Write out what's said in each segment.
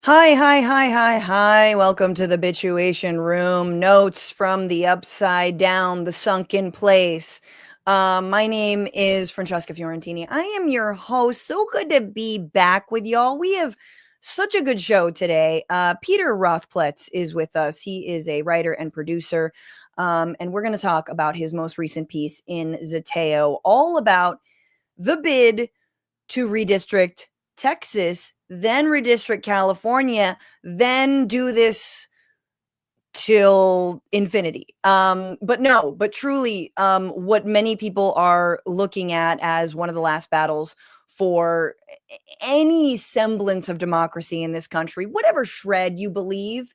Hi, hi, hi, hi, hi. Welcome to the Bituation Room. Notes from the upside down, the sunken place. My name is Francesca Fiorentini. I am your host. So good to be back with y'all. We have such a good show today. Peter Rothpletz is with us. He is a writer and producer. And we're going to talk about his most recent piece in Zateo, all about the bid to redistrict Texas, then redistrict California, then do this till infinity. But truly, what many people are looking at as one of the last battles for any semblance of democracy in this country, whatever shred you believe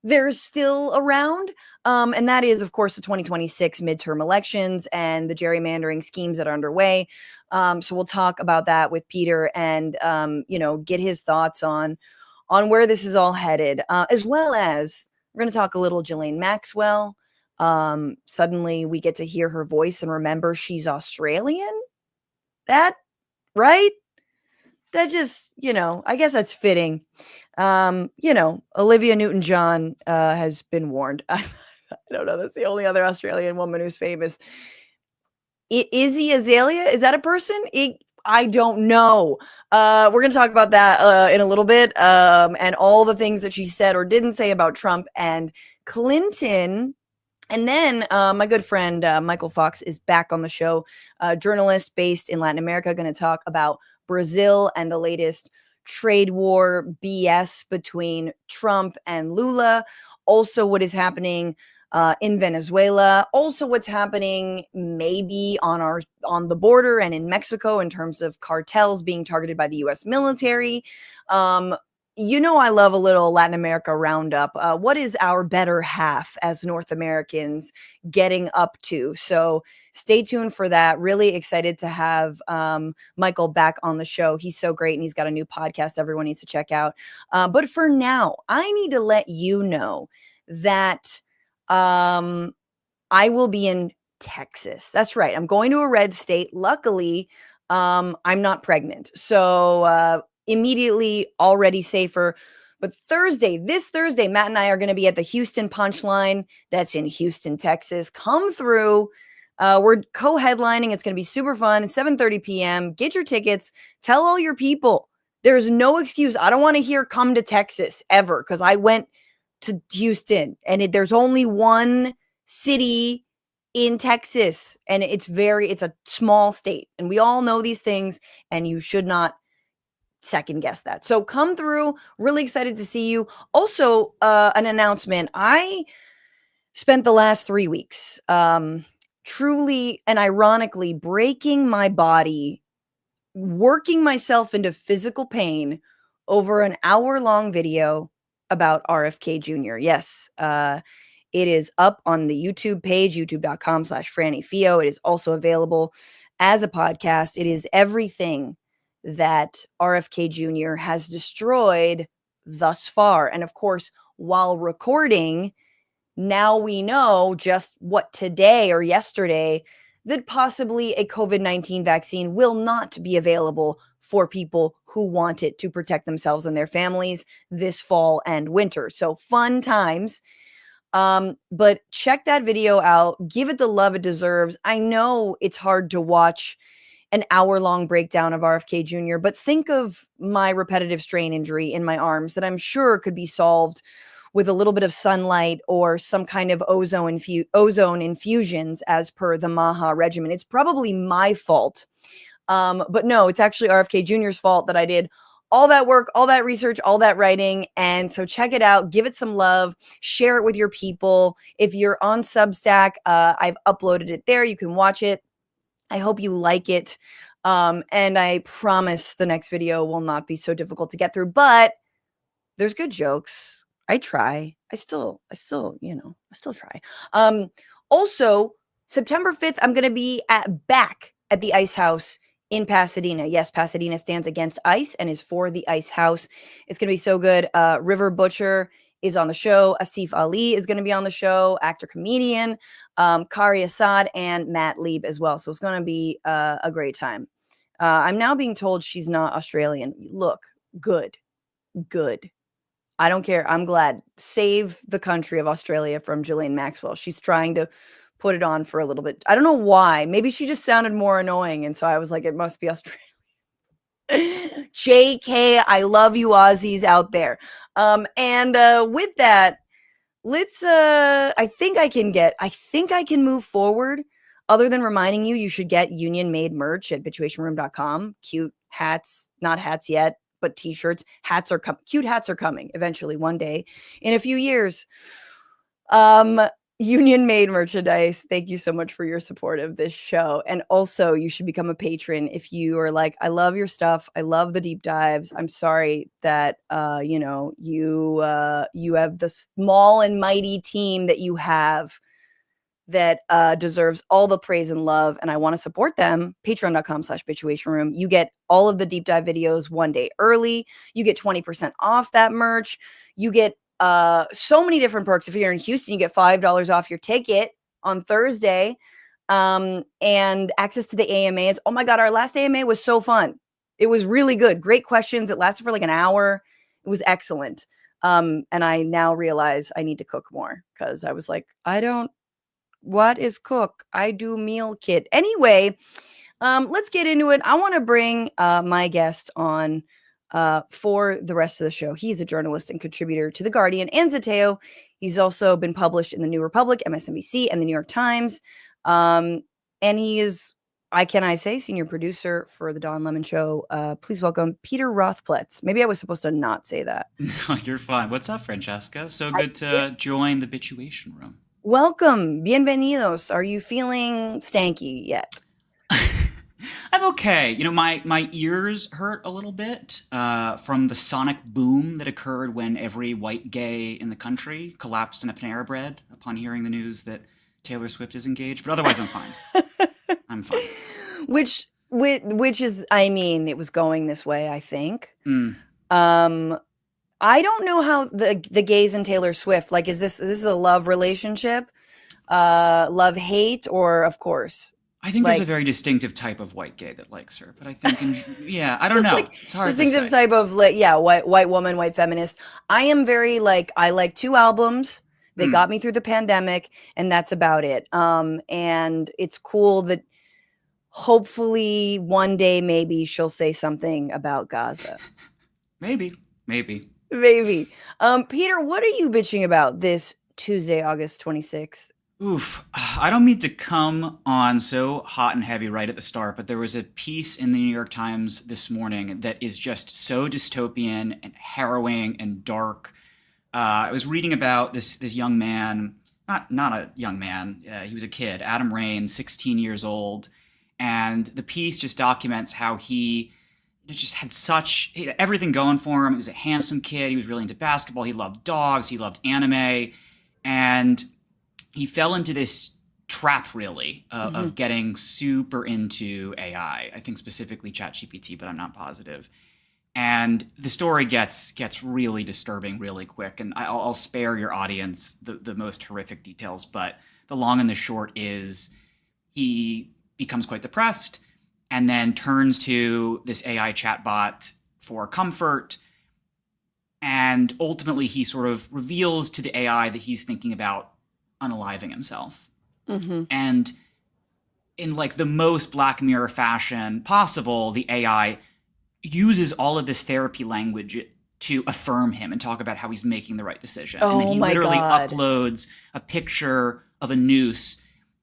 there's still around. And that is, of course, the 2026 midterm elections and the gerrymandering schemes that are underway. So we'll talk about that with Peter and, get his thoughts on where this is all headed, as well as we're going to talk a little Ghislaine Maxwell. Suddenly we get to hear her voice and remember she's Australian. That, right? That just, I guess that's fitting. Olivia Newton-John has been warned. I don't know. That's the only other Australian woman who's famous. Izzy Azalea? Is that a person? I don't know. We're going to talk about that in a little bit, and all the things that she said or didn't say about Trump and Clinton. And then my good friend Michael Fox is back on the show, journalist based in Latin America, going to talk about Brazil and the latest trade war BS between Trump and Lula. Also, what is happening in Venezuela. Also, what's happening maybe on the border and in Mexico in terms of cartels being targeted by the U.S. military. I love a little Latin America roundup. What is our better half as North Americans getting up to? So stay tuned for that. Really excited to have Michael back on the show. He's so great, and he's got a new podcast everyone needs to check out. But for now, I need to let you know that I will be in Texas. That's right. I'm going to a red state. Luckily, I'm not pregnant. So immediately already safer. But this Thursday, Matt and I are going to be at the Houston Punchline. That's in Houston, Texas. Come through. We're co-headlining. It's going to be super fun. 7:30 p.m. Get your tickets. Tell all your people. There's no excuse. I don't want to hear come to Texas ever, because I went to Houston and there's only one city in Texas, and it's a small state, and we all know these things, and you should not second guess that. So come through. Really excited to see you. Also, an announcement. I spent the last 3 weeks truly and ironically breaking my body, working myself into physical pain over an hour-long video about RFK Jr. Yes, it is up on the YouTube page, youtube.com/FrannyFio. It is also available as a podcast. It is everything that RFK Jr. has destroyed thus far. And of course, while recording, now we know just what today or yesterday that possibly a COVID-19 vaccine will not be available for people who want it to protect themselves and their families this fall and winter. So fun times. But check that video out. Give it the love it deserves. I know it's hard to watch an hour-long breakdown of RFK Jr., but think of my repetitive strain injury in my arms that I'm sure could be solved with a little bit of sunlight or some kind of ozone infusions as per the MAGA regimen. It's probably my fault. But no, it's actually RFK Jr.'s fault that I did all that work, all that research, all that writing. And so check it out, give it some love, share it with your people. If you're on Substack, I've uploaded it there. You can watch it. I hope you like it. And I promise the next video will not be so difficult to get through, but there's good jokes. I try. I still try. Also, September 5th, I'm going to be back at the Ice House in Pasadena. Yes, Pasadena stands against ICE and is for the Ice House. It's going to be so good. River Butcher is on the show. Asif Ali is going to be on the show, actor, comedian, Kari Assad, and Matt Lieb as well. So it's going to be a great time. I'm now being told she's not Australian. Look, good. I don't care. I'm glad. Save the country of Australia from Ghislane Maxwell. She's trying to put it on for a little bit. I don't know why. Maybe she just sounded more annoying, and so I was like, it must be Australia. JK, I love you Aussies out there. With that, let's I think I can move forward. Other than reminding you should get union made merch at bituationroom.com. Cute hats, not hats yet, but t-shirts. Cute hats are coming eventually one day in a few years. Union made merchandise. Thank you so much for your support of this show. And also, you should become a patron if you are like, I love your stuff. I love the deep dives. I'm sorry that you have the small and mighty team that you have that deserves all the praise and love, and I want to support them. Patreon.com/bituationroom. You get all of the deep dive videos one day early. You get 20% off that merch. You get so many different perks. If you're in Houston, you get $5 off your ticket on Thursday, and access to the AMAs. Oh my God, our last AMA was so fun. It was really good. Great questions. It lasted for like an hour. It was excellent. And I now realize I need to cook more, because I was like, what is cook? I do meal kit. Anyway, let's get into it. I want to bring my guest on for the rest of the show. He's a journalist and contributor to The Guardian and Zateo. He's also been published in The New Republic, MSNBC, and The New York Times. And he is, senior producer for The Don Lemon Show. Please welcome Peter Rothpletz. Maybe I was supposed to not say that. No, you're fine. What's up, Francesca? So good to join the Bituation Room. Welcome. Bienvenidos. Are you feeling stanky yet? I'm okay. My ears hurt a little bit from the sonic boom that occurred when every white gay in the country collapsed in a Panera Bread upon hearing the news that Taylor Swift is engaged. But otherwise, I'm fine. I'm fine. Which is, it was going this way, I think. I don't know how the gays and Taylor Swift, like, is this a love relationship, love hate, or of course? I think there's a very distinctive type of white gay that likes her, but I think, I don't know. Like, it's hard distinctive to say. Type of white woman, white feminist. I am very I like 2 albums. They got me through the pandemic, and that's about it. And it's cool that hopefully one day maybe she'll say something about Gaza. Maybe. Peter, what are you bitching about this Tuesday, August 26th? Oof. I don't mean to come on so hot and heavy right at the start, but there was a piece in the New York Times this morning that is just so dystopian and harrowing and dark. I was reading about this young man, not a young man, he was a kid, Adam Rain, 16 years old, and the piece just documents how he just had everything going for him. He was a handsome kid. He was really into basketball. He loved dogs. He loved anime. And he fell into this trap, really, of getting super into AI. I think specifically ChatGPT, but I'm not positive. And the story gets really disturbing really quick. And I'll spare your audience the most horrific details. But the long and the short is he becomes quite depressed, and then turns to this AI chatbot for comfort. And ultimately, he sort of reveals to the AI that he's thinking about unaliving himself. And in the most Black Mirror fashion possible, the AI uses all of this therapy language to affirm him and talk about how he's making the right decision. And then he literally uploads a picture of a noose,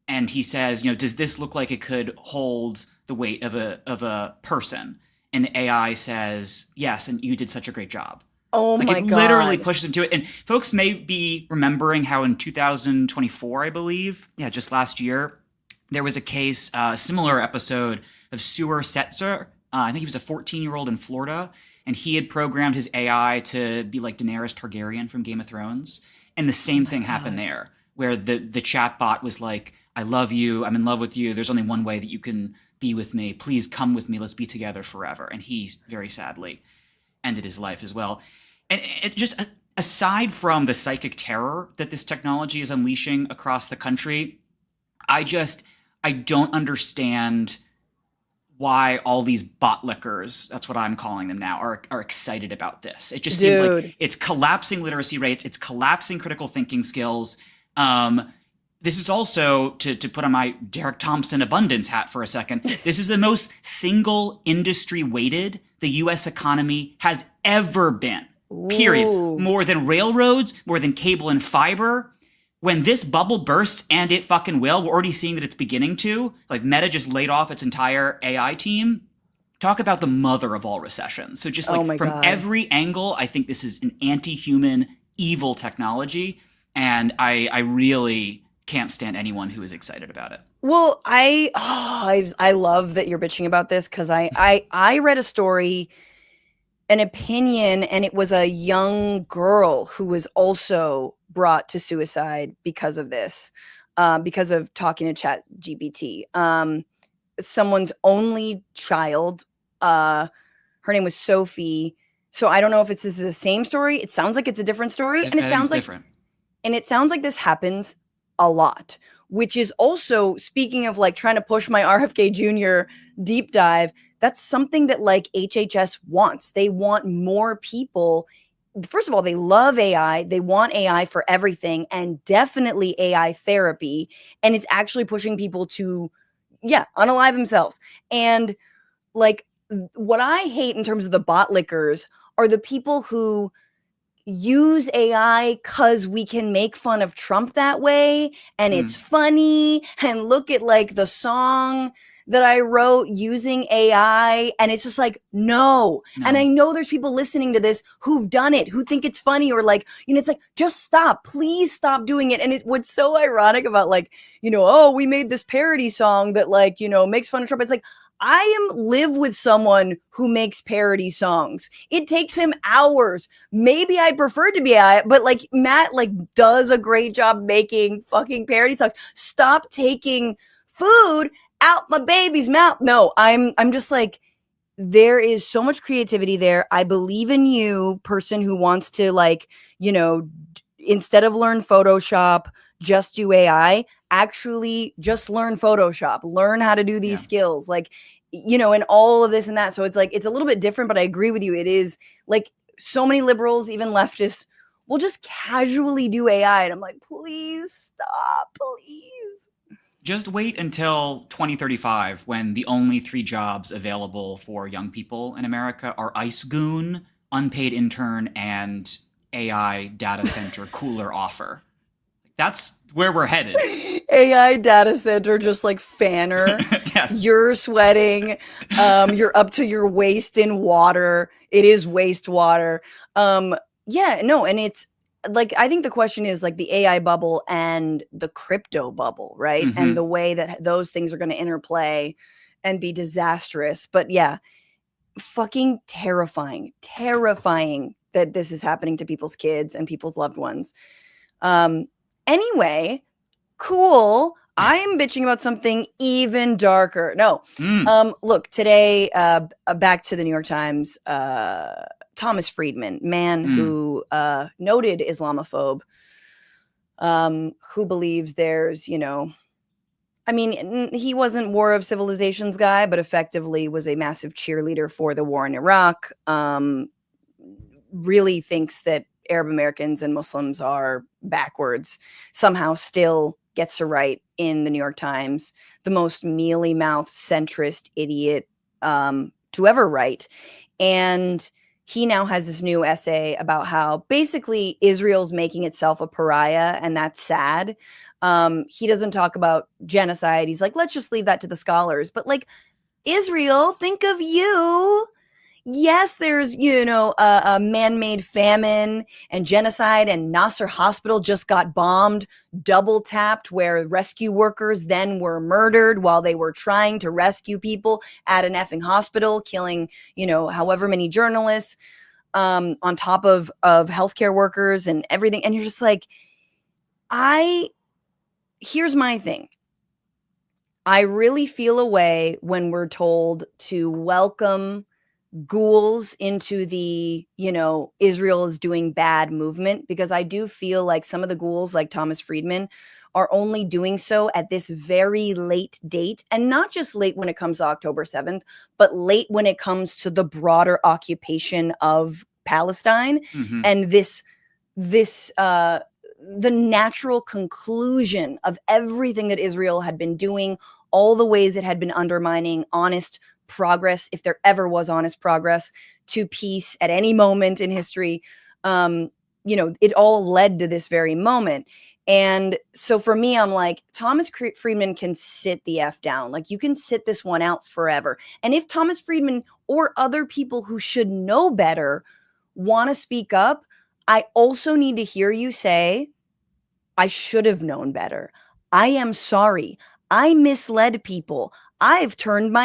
and he says, does this look like it could hold the weight of a person? And the AI says, yes, and you did such a great job. Oh my God. It literally pushes him to it. And folks may be remembering how in 2024, I believe, just last year, there was a case, a similar episode of Sewer Setzer. I think he was a 14-year-old in Florida, and he had programmed his AI to be like Daenerys Targaryen from Game of Thrones. And the same thing happened there, where the chatbot was like, I love you, I'm in love with you, there's only one way that you can be with me, please come with me, let's be together forever. And he very sadly ended his life as well. And it just, aside from the psychic terror that this technology is unleashing across the country, I don't understand why all these botlickers, that's what I'm calling them now, are excited about this. It just seems Dude. like it's collapsing literacy rates, it's collapsing critical thinking skills. This is also, to put on my Derek Thompson abundance hat for a second, this is the most single industry weighted the U.S. economy has ever been. Period. Ooh. More than railroads, more than cable and fiber. When this bubble bursts, and it fucking will, we're already seeing that it's beginning to. Like, Meta just laid off its entire AI team. Talk about the mother of all recessions. So just like from every angle, I think this is an anti-human, evil technology. And I really can't stand anyone who is excited about it. Well, I love that you're bitching about this, because I read a story, an opinion, and it was a young girl who was also brought to suicide because of this, because of talking to ChatGPT. Someone's only child, her name was Sophie. So I don't know if this is the same story. It sounds like it's a different story, and it sounds like different. And it sounds like this happens a lot, which is also, speaking of like trying to push my RFK Jr. deep dive, that's something that like HHS wants. They want more people. First of all, they love AI. They want AI for everything, and definitely AI therapy. And it's actually pushing people to, unalive themselves. And like, what I hate in terms of the bot lickers are the people who use AI because we can make fun of Trump that way, and it's funny, and look at like the song that I wrote using AI, and it's just like, no. And I know there's people listening to this who've done it, who think it's funny, or like, it's like, just stop, please stop doing it. And what's so ironic about like, we made this parody song that like, makes fun of Trump. It's like, I live with someone who makes parody songs. It takes him hours. Maybe I'd prefer to be AI, but like Matt like does a great job making fucking parody songs. Stop taking food out my baby's mouth. No, I'm just like, there is so much creativity there. I believe in you, person who wants to like, instead of learn Photoshop, just do AI. Actually just learn Photoshop, learn how to do these skills, like, and all of this and that. So it's like, it's a little bit different, but I agree with you. It is like so many liberals, even leftists, will just casually do AI. And I'm like, please stop, please. Just wait until 2035, when the only 3 jobs available for young people in America are ICE goon, unpaid intern, and AI data center cooler offer. That's where we're headed. AI data center, just like fanner. Yes. You're sweating. You're up to your waist in water. It is wastewater. And it's like, I think the question is like the AI bubble and the crypto bubble, right? Mm-hmm. And the way that those things are going to interplay and be disastrous. But yeah, fucking terrifying that this is happening to people's kids and people's loved ones. Anyway, cool. I'm bitching about something even darker. No. Look, today, back to the New York Times, Thomas Friedman, man who noted Islamophobe, who believes there's, I mean, he wasn't War of Civilizations guy, but effectively was a massive cheerleader for the war in Iraq. Really thinks that Arab Americans and Muslims are backwards, somehow still gets to write in the New York Times, the most mealy-mouthed centrist idiot to ever write. And he now has this new essay about how basically Israel's making itself a pariah, and that's sad. He doesn't talk about genocide. He's like, let's just leave that to the scholars. But like, Israel, think of you. Yes, there's, a man-made famine and genocide, and Nasser Hospital just got bombed, double tapped, where rescue workers then were murdered while they were trying to rescue people at an effing hospital, killing, however many journalists, on top of healthcare workers and everything. And you're just like, here's my thing. I really feel a way when we're told to welcome ghouls into the, Israel is doing bad movement, because I do feel like some of the ghouls, like Thomas Friedman, are only doing so at this very late date, and not just late when it comes to October 7th, but late when it comes to the broader occupation of Palestine and the natural conclusion of everything that Israel had been doing, all the ways it had been undermining honest progress, if there ever was honest progress to peace at any moment in history. It all led to this very moment. And so for me, I'm like, Thomas Friedman can sit the F down. Like, you can sit this one out forever. And if Thomas Friedman or other people who should know better want to speak up, I also need to hear you say, I should have known better. I am sorry. I misled people. I've turned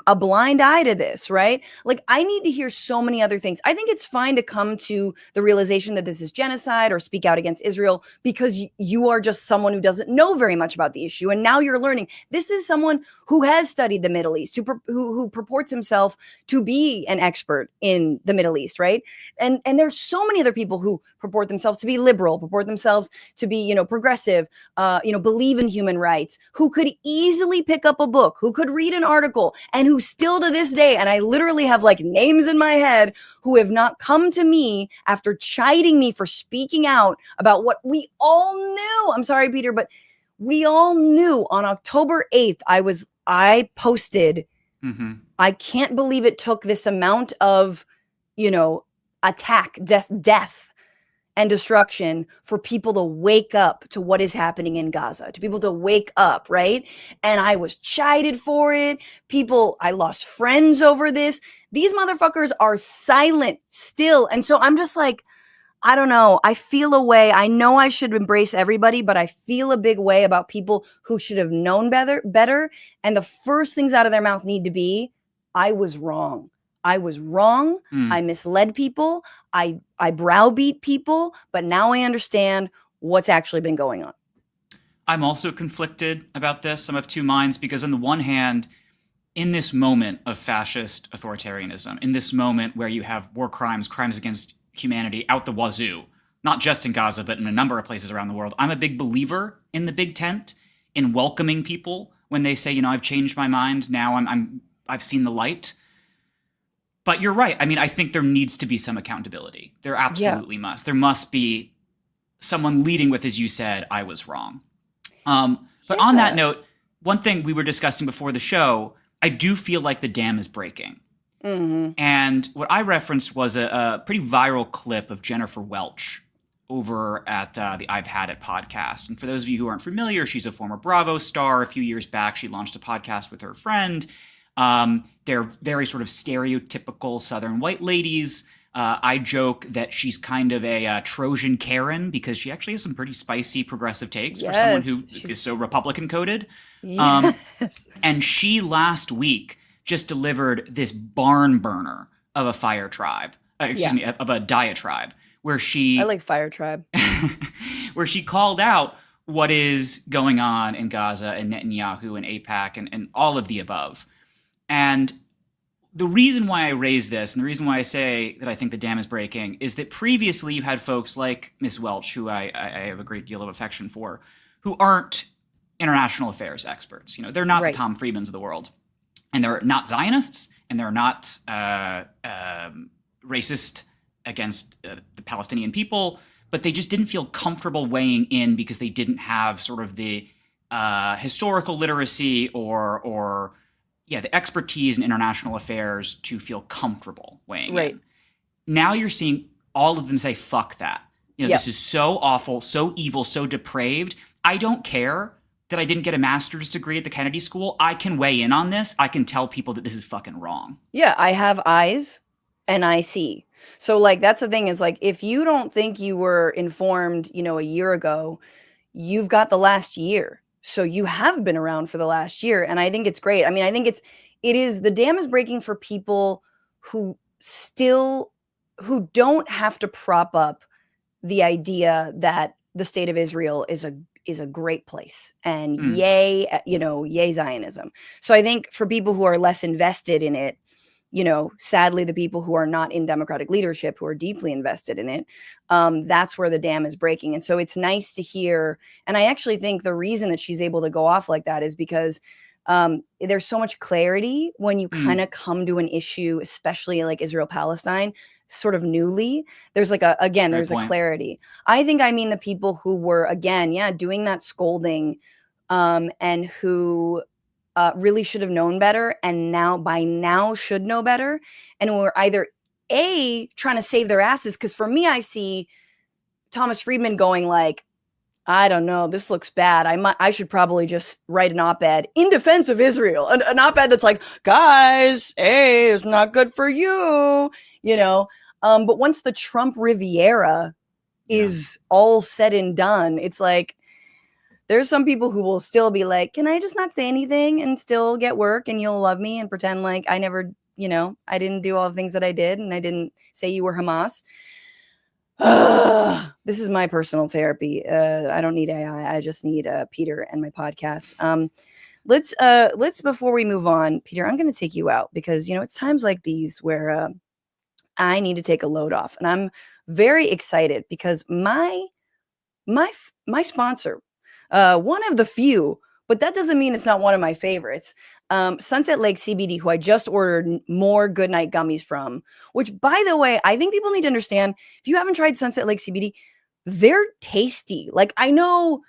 a blind eye to this, right? Like, I need to hear so many other things. I think it's fine to come to the realization that this is genocide or speak out against Israel because you are just someone who doesn't know very much about the issue. And now you're learning. This is someone who has studied the Middle East, who purports himself to be an expert in the Middle East, right? And there's so many other people who purport themselves to be liberal, purport themselves to be, progressive, believe in human rights, who could easily pick up a book, who could read an article, and who still to this day, and I literally have like names in my head, who have not come to me after chiding me for speaking out about what we all knew. I'm sorry, Peter, but we all knew on October 8th, I posted, I can't believe it took this amount of, attack, death and destruction for people to wake up to what is happening in Gaza, to people to wake up, right? And I was chided for it. I lost friends over this. These motherfuckers are silent still. And so I'm just like, I don't know. I feel a way. I know I should embrace everybody, but I feel a big way about people who should have known better. And the first things out of their mouth need to be, I was wrong. I was wrong. I misled people. I browbeat people, but now I understand what's actually been going on. I'm also conflicted about this. I'm of two minds because on the one hand, in this moment of fascist authoritarianism, in this moment where you have war crimes, crimes against humanity out the wazoo, not just in Gaza, but in a number of places around the world, I'm a big believer in the big tent, in welcoming people when they say, I've changed my mind. Now I've seen the light. But you're right. I mean, I think there needs to be some accountability. There absolutely must. There must be someone leading with, as you said, I was wrong. But on that note, one thing we were discussing before the show, I do feel like the dam is breaking. And what I referenced was a pretty viral clip of Jennifer Welch over at the I've Had It podcast. And for those of you who aren't familiar, she's a former Bravo star. A few years back, she launched a podcast with her friend. They're very sort of stereotypical Southern white ladies. I joke that she's kind of a Trojan Karen because she actually has some pretty spicy progressive takes for someone who is so Republican coded. And she last week just delivered this barn burner of a fire tribe, of a diatribe, where I like fire tribe, where she called out what is going on in Gaza and Netanyahu and AIPAC and all of the above. And the reason why I raise this and the reason why I say that I think the dam is breaking is that previously you had folks like Ms. Welch, who I have a great deal of affection for, who aren't international affairs experts. They're not the Tom Friedmans of the world. And they're not Zionists, and they're not racist against the Palestinian people, but they just didn't feel comfortable weighing in because they didn't have sort of the historical literacy or the expertise in international affairs to feel comfortable weighing in. Now you're seeing all of them say, fuck that. This is so awful, so evil, so depraved. I don't care that I didn't get a master's degree at the Kennedy School. I can weigh in on this. I can tell people that this is fucking wrong. Yeah, I have eyes and I see. So that's the thing is if you don't think you were informed, a year ago, you've got the last year. So you have been around for the last year. And I think it's great. I mean, I think the dam is breaking for people who don't have to prop up the idea that the state of Israel is a great place and yay Zionism. So I think for people who are less invested in it, sadly, the people who are not in Democratic leadership, who are deeply invested in it, that's where the dam is breaking. And so it's nice to hear. And I actually think the reason that she's able to go off like that is because there's so much clarity when you kind of come to an issue, especially like Israel-Palestine, sort of newly. There's like there's a clarity. I think I mean the people who were, doing that scolding and who really should have known better, and by now should know better, and were either trying to save their asses. Because for me, I see Thomas Friedman going like, I don't know, this looks bad. I should probably just write an op-ed in defense of Israel, an op-ed that's like, guys, it's not good for you, But once the Trump Riviera is all said and done, it's like, there's some people who will still be like, can I just not say anything and still get work and you'll love me and pretend like I never, I didn't do all the things that I did and I didn't say you were Hamas. This is my personal therapy. I don't need AI. I just need Peter and my podcast. Let's before we move on, Peter, I'm going to take you out because, it's times like these where I need to take a load off, and I'm very excited because my sponsor, one of the few, but that doesn't mean it's not one of my favorites. Sunset Lake CBD, who I just ordered more Goodnight gummies from, which, by the way, I think people need to understand. If you haven't tried Sunset Lake CBD, they're tasty. Like, I know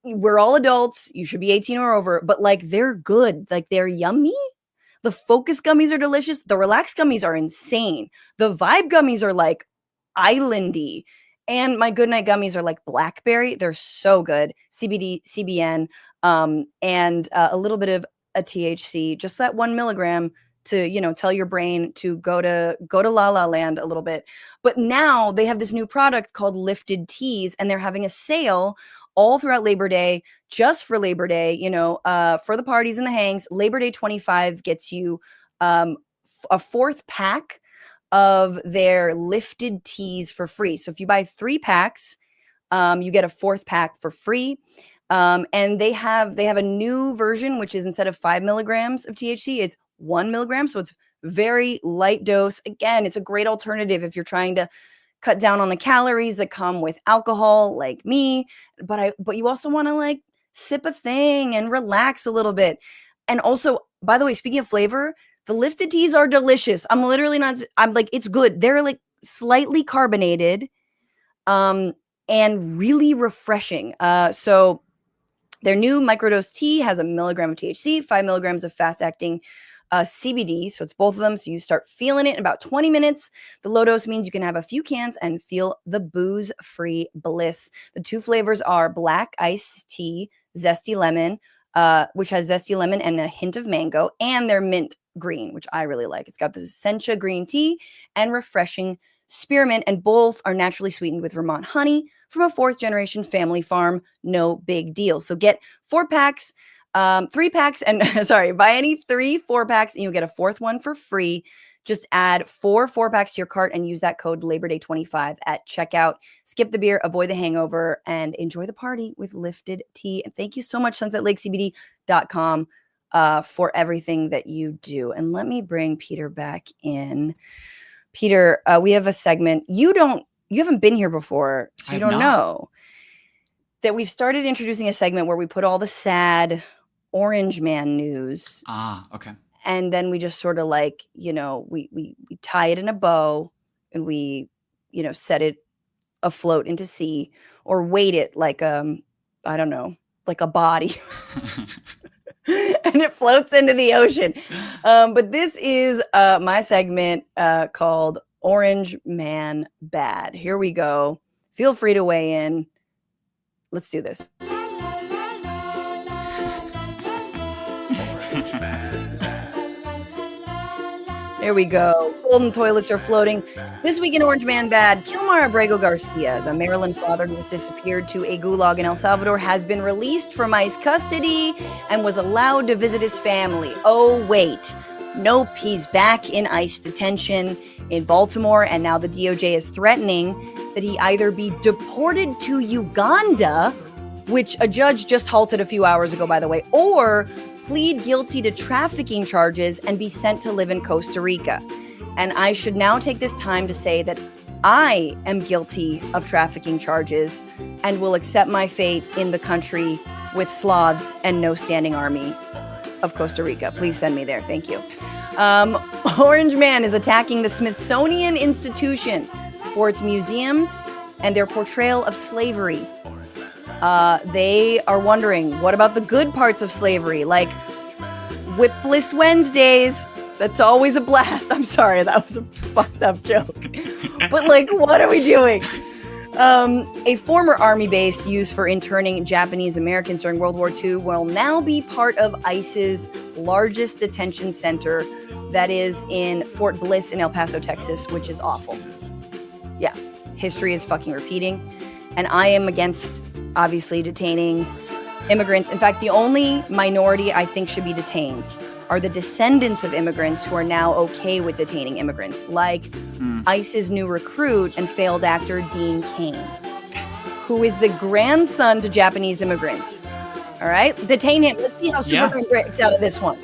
we're all adults, you should be 18 or over, but like, they're good. Like, they're yummy. The Focus gummies are delicious. The Relax gummies are insane. The Vibe gummies are like islandy. And my Goodnight gummies are like blackberry. They're so good. CBD, CBN, and a little bit of a THC, just that 1 milligram to, tell your brain to go to La La Land a little bit. But now they have this new product called Lifted Teas, and they're having a sale all throughout Labor Day, just for Labor Day, for the parties and the hangs. Labor Day 25 gets you a fourth pack of their Lifted Teas for free. So if you buy 3 packs, you get a 4th pack for free. And they have a new version, which is instead of 5 milligrams of THC, it's 1 milligram. So it's very light dose. Again, it's a great alternative if you're trying to cut down on the calories that come with alcohol, like me. But you also want to like sip a thing and relax a little bit. And also, by the way, speaking of flavor, the Lifted Teas are delicious. I'm like, it's good. They're like slightly carbonated, and really refreshing. So their new microdose tea has 1 milligram of THC, 5 milligrams of fast-acting CBD. So it's both of them. So you start feeling it in about 20 minutes. The low dose means you can have a few cans and feel the booze-free bliss. The 2 flavors are black iced tea, zesty lemon, which has zesty lemon and a hint of mango, and their mint green, which I really like. It's got the Essentia green tea and refreshing spearmint, and both are naturally sweetened with Vermont honey from a 4th generation family farm. No big deal. So get 4 packs, 3 packs, and buy any 3 4-packs and you'll get a 4th one for free. Just add 4 4-packs to your cart and use that code LABOR-DAY25 at checkout. Skip the beer, avoid the hangover, and enjoy the party with Lifted Tea. And thank you so much, sunsetlakecbd.com, for everything that you do. And let me bring Peter back in. Peter, we have a segment. You haven't been here before, so you don't know that we've started introducing a segment where we put all the sad Orange Man news. Okay. And then we just sort of like, we tie it in a bow and we, set it afloat into sea, or weight it like, I don't know, like a body. And it floats into the ocean. But this is my segment called Orange Man Bad. Here we go. Feel free to weigh in. Let's do this. There we go. Golden toilets are floating. This week in Orange Man Bad, Kilmar Abrego Garcia, the Maryland father who was disappeared to a gulag in El Salvador, has been released from ICE custody and was allowed to visit his family. Oh, wait. Nope, he's back in ICE detention in Baltimore, and now the DOJ is threatening that he either be deported to Uganda, which a judge just halted a few hours ago, by the way, or plead guilty to trafficking charges and be sent to live in Costa Rica. And I should now take this time to say that I am guilty of trafficking charges and will accept my fate in the country with sloths and no standing army of Costa Rica. Please send me there. Thank you. Orange Man is attacking the Smithsonian Institution for its museums and their portrayal of slavery. They are wondering, what about the good parts of slavery, like Whipless Wednesdays? That's always a blast. I'm sorry, that was a fucked up joke. But like, what are we doing? A former army base used for interning Japanese Americans during World War II will now be part of ICE's largest detention center, that is in Fort Bliss in El Paso, Texas, which is awful. Yeah, history is fucking repeating. And I am against, obviously, detaining immigrants. In fact, the only minority I think should be detained are the descendants of immigrants who are now okay with detaining immigrants, like ICE's new recruit and failed actor Dean Cain, who is the grandson to Japanese immigrants. All right? Detain him. Let's see how Superman breaks out of this one.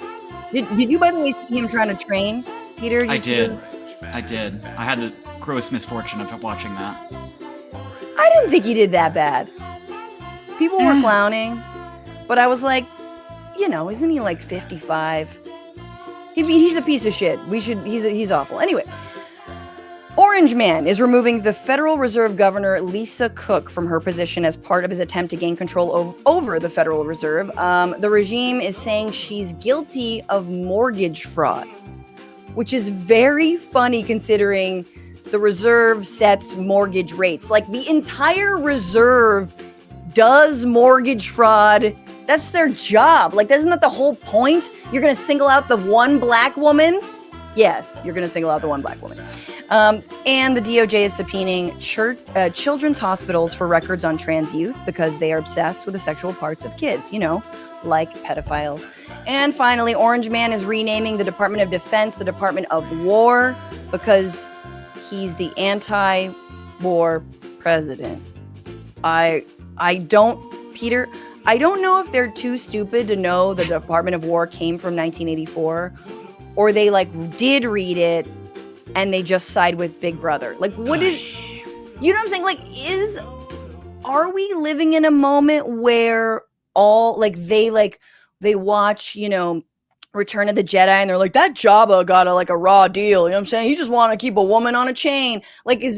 Did you, by the way, see him trying to train, Peter? I did. I had the gross misfortune of watching that. I didn't think he did that bad. People were clowning, but I was like, you know, isn't he like 55? He's a piece of shit. He's awful. Anyway, Orange Man is removing the Federal Reserve Governor Lisa Cook from her position as part of his attempt to gain control over the Federal Reserve. The regime is saying she's guilty of mortgage fraud, which is very funny considering the Reserve sets mortgage rates. Like, the entire Reserve does mortgage fraud. That's their job. Like, isn't that the whole point? You're going to single out the one black woman? Yes, you're going to single out the one black woman. And the DOJ is subpoenaing children's hospitals for records on trans youth because they are obsessed with the sexual parts of kids, you know, like pedophiles. And finally, Orange Man is renaming the Department of Defense the Department of War because he's the anti-war president. Peter, I don't know if they're too stupid to know the Department of War came from 1984, or they like did read it and they just side with Big Brother. Like, you know what I'm saying? Like, are we living in a moment where they watch, you know, Return of the Jedi and they're like, that Jabba got a raw deal. You know what I'm saying? He just want to keep a woman on a chain. Like, do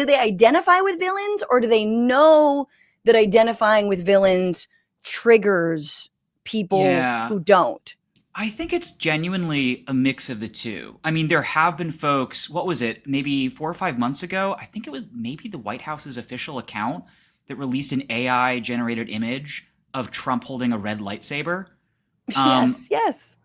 they identify with villains, or do they know that identifying with villains triggers people who don't? I think it's genuinely a mix of the two. I mean, there have been folks, what was it, maybe 4 or 5 months ago? I think it was maybe the White House's official account that released an AI-generated image of Trump holding a red lightsaber. Yes.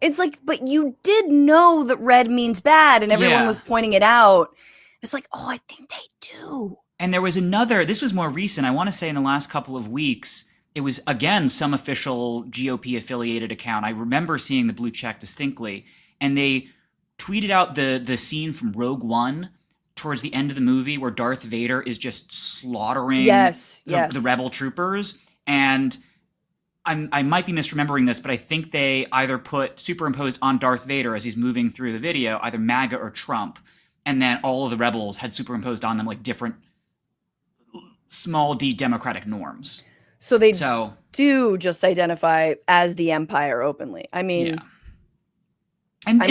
It's like, but you did know that red means bad, and everyone was pointing it out. It's like, oh, I think they do. And there was this was more recent, I want to say in the last couple of weeks, it was, again, some official GOP-affiliated account. I remember seeing the blue check distinctly. And they tweeted out the scene from Rogue One towards the end of the movie where Darth Vader is just slaughtering the rebel troopers. And I might be misremembering this, but I think they either superimposed on Darth Vader as he's moving through the video, either MAGA or Trump. And then all of the rebels had superimposed on them like different small d democratic norms. So they do just identify as the Empire openly. I mean, and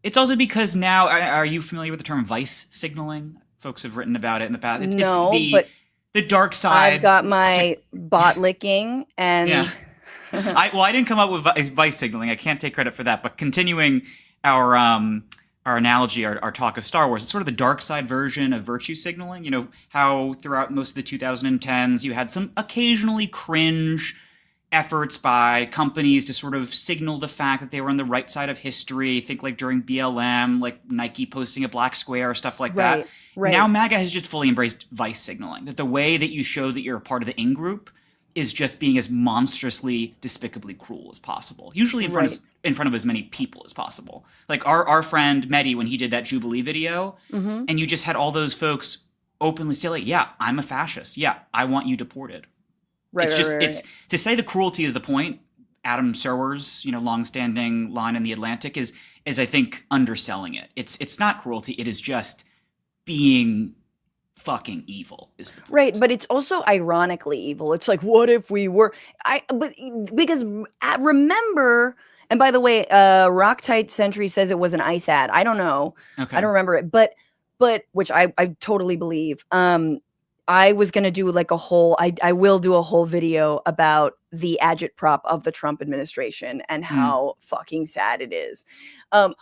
it's also because now, are you familiar with the term vice signaling? Folks have written about it in the past. It's the dark side. I've got my bot licking and I didn't come up with vice signaling. I can't take credit for that. But continuing our analogy, our talk of Star Wars, it's sort of the dark side version of virtue signaling. You know, how throughout most of the 2010s, you had some occasionally cringe efforts by companies to sort of signal the fact that they were on the right side of history. Think like during BLM, like Nike posting a black square or stuff like that. Right. Now MAGA has just fully embraced vice signaling, that the way that you show that you're a part of the in-group is just being as monstrously, despicably cruel as possible. Usually in front of as many people as possible. Like our friend Mehdi, when he did that Jubilee video, and you just had all those folks openly say, like, yeah, I'm a fascist. Yeah, I want you deported. It's to say the cruelty is the point, Adam Serwer's, longstanding line in The Atlantic is I think underselling it. It's not cruelty. It is just being fucking evil is the point. Right, but it's also ironically evil. It's like, what if we were because remember, and by the way, Rocktite Century says it was an ICE ad. I don't know. Okay. I don't remember it, but which I totally believe. I was going to do like I will do a whole video about the agitprop of the Trump administration and how fucking sad it is. But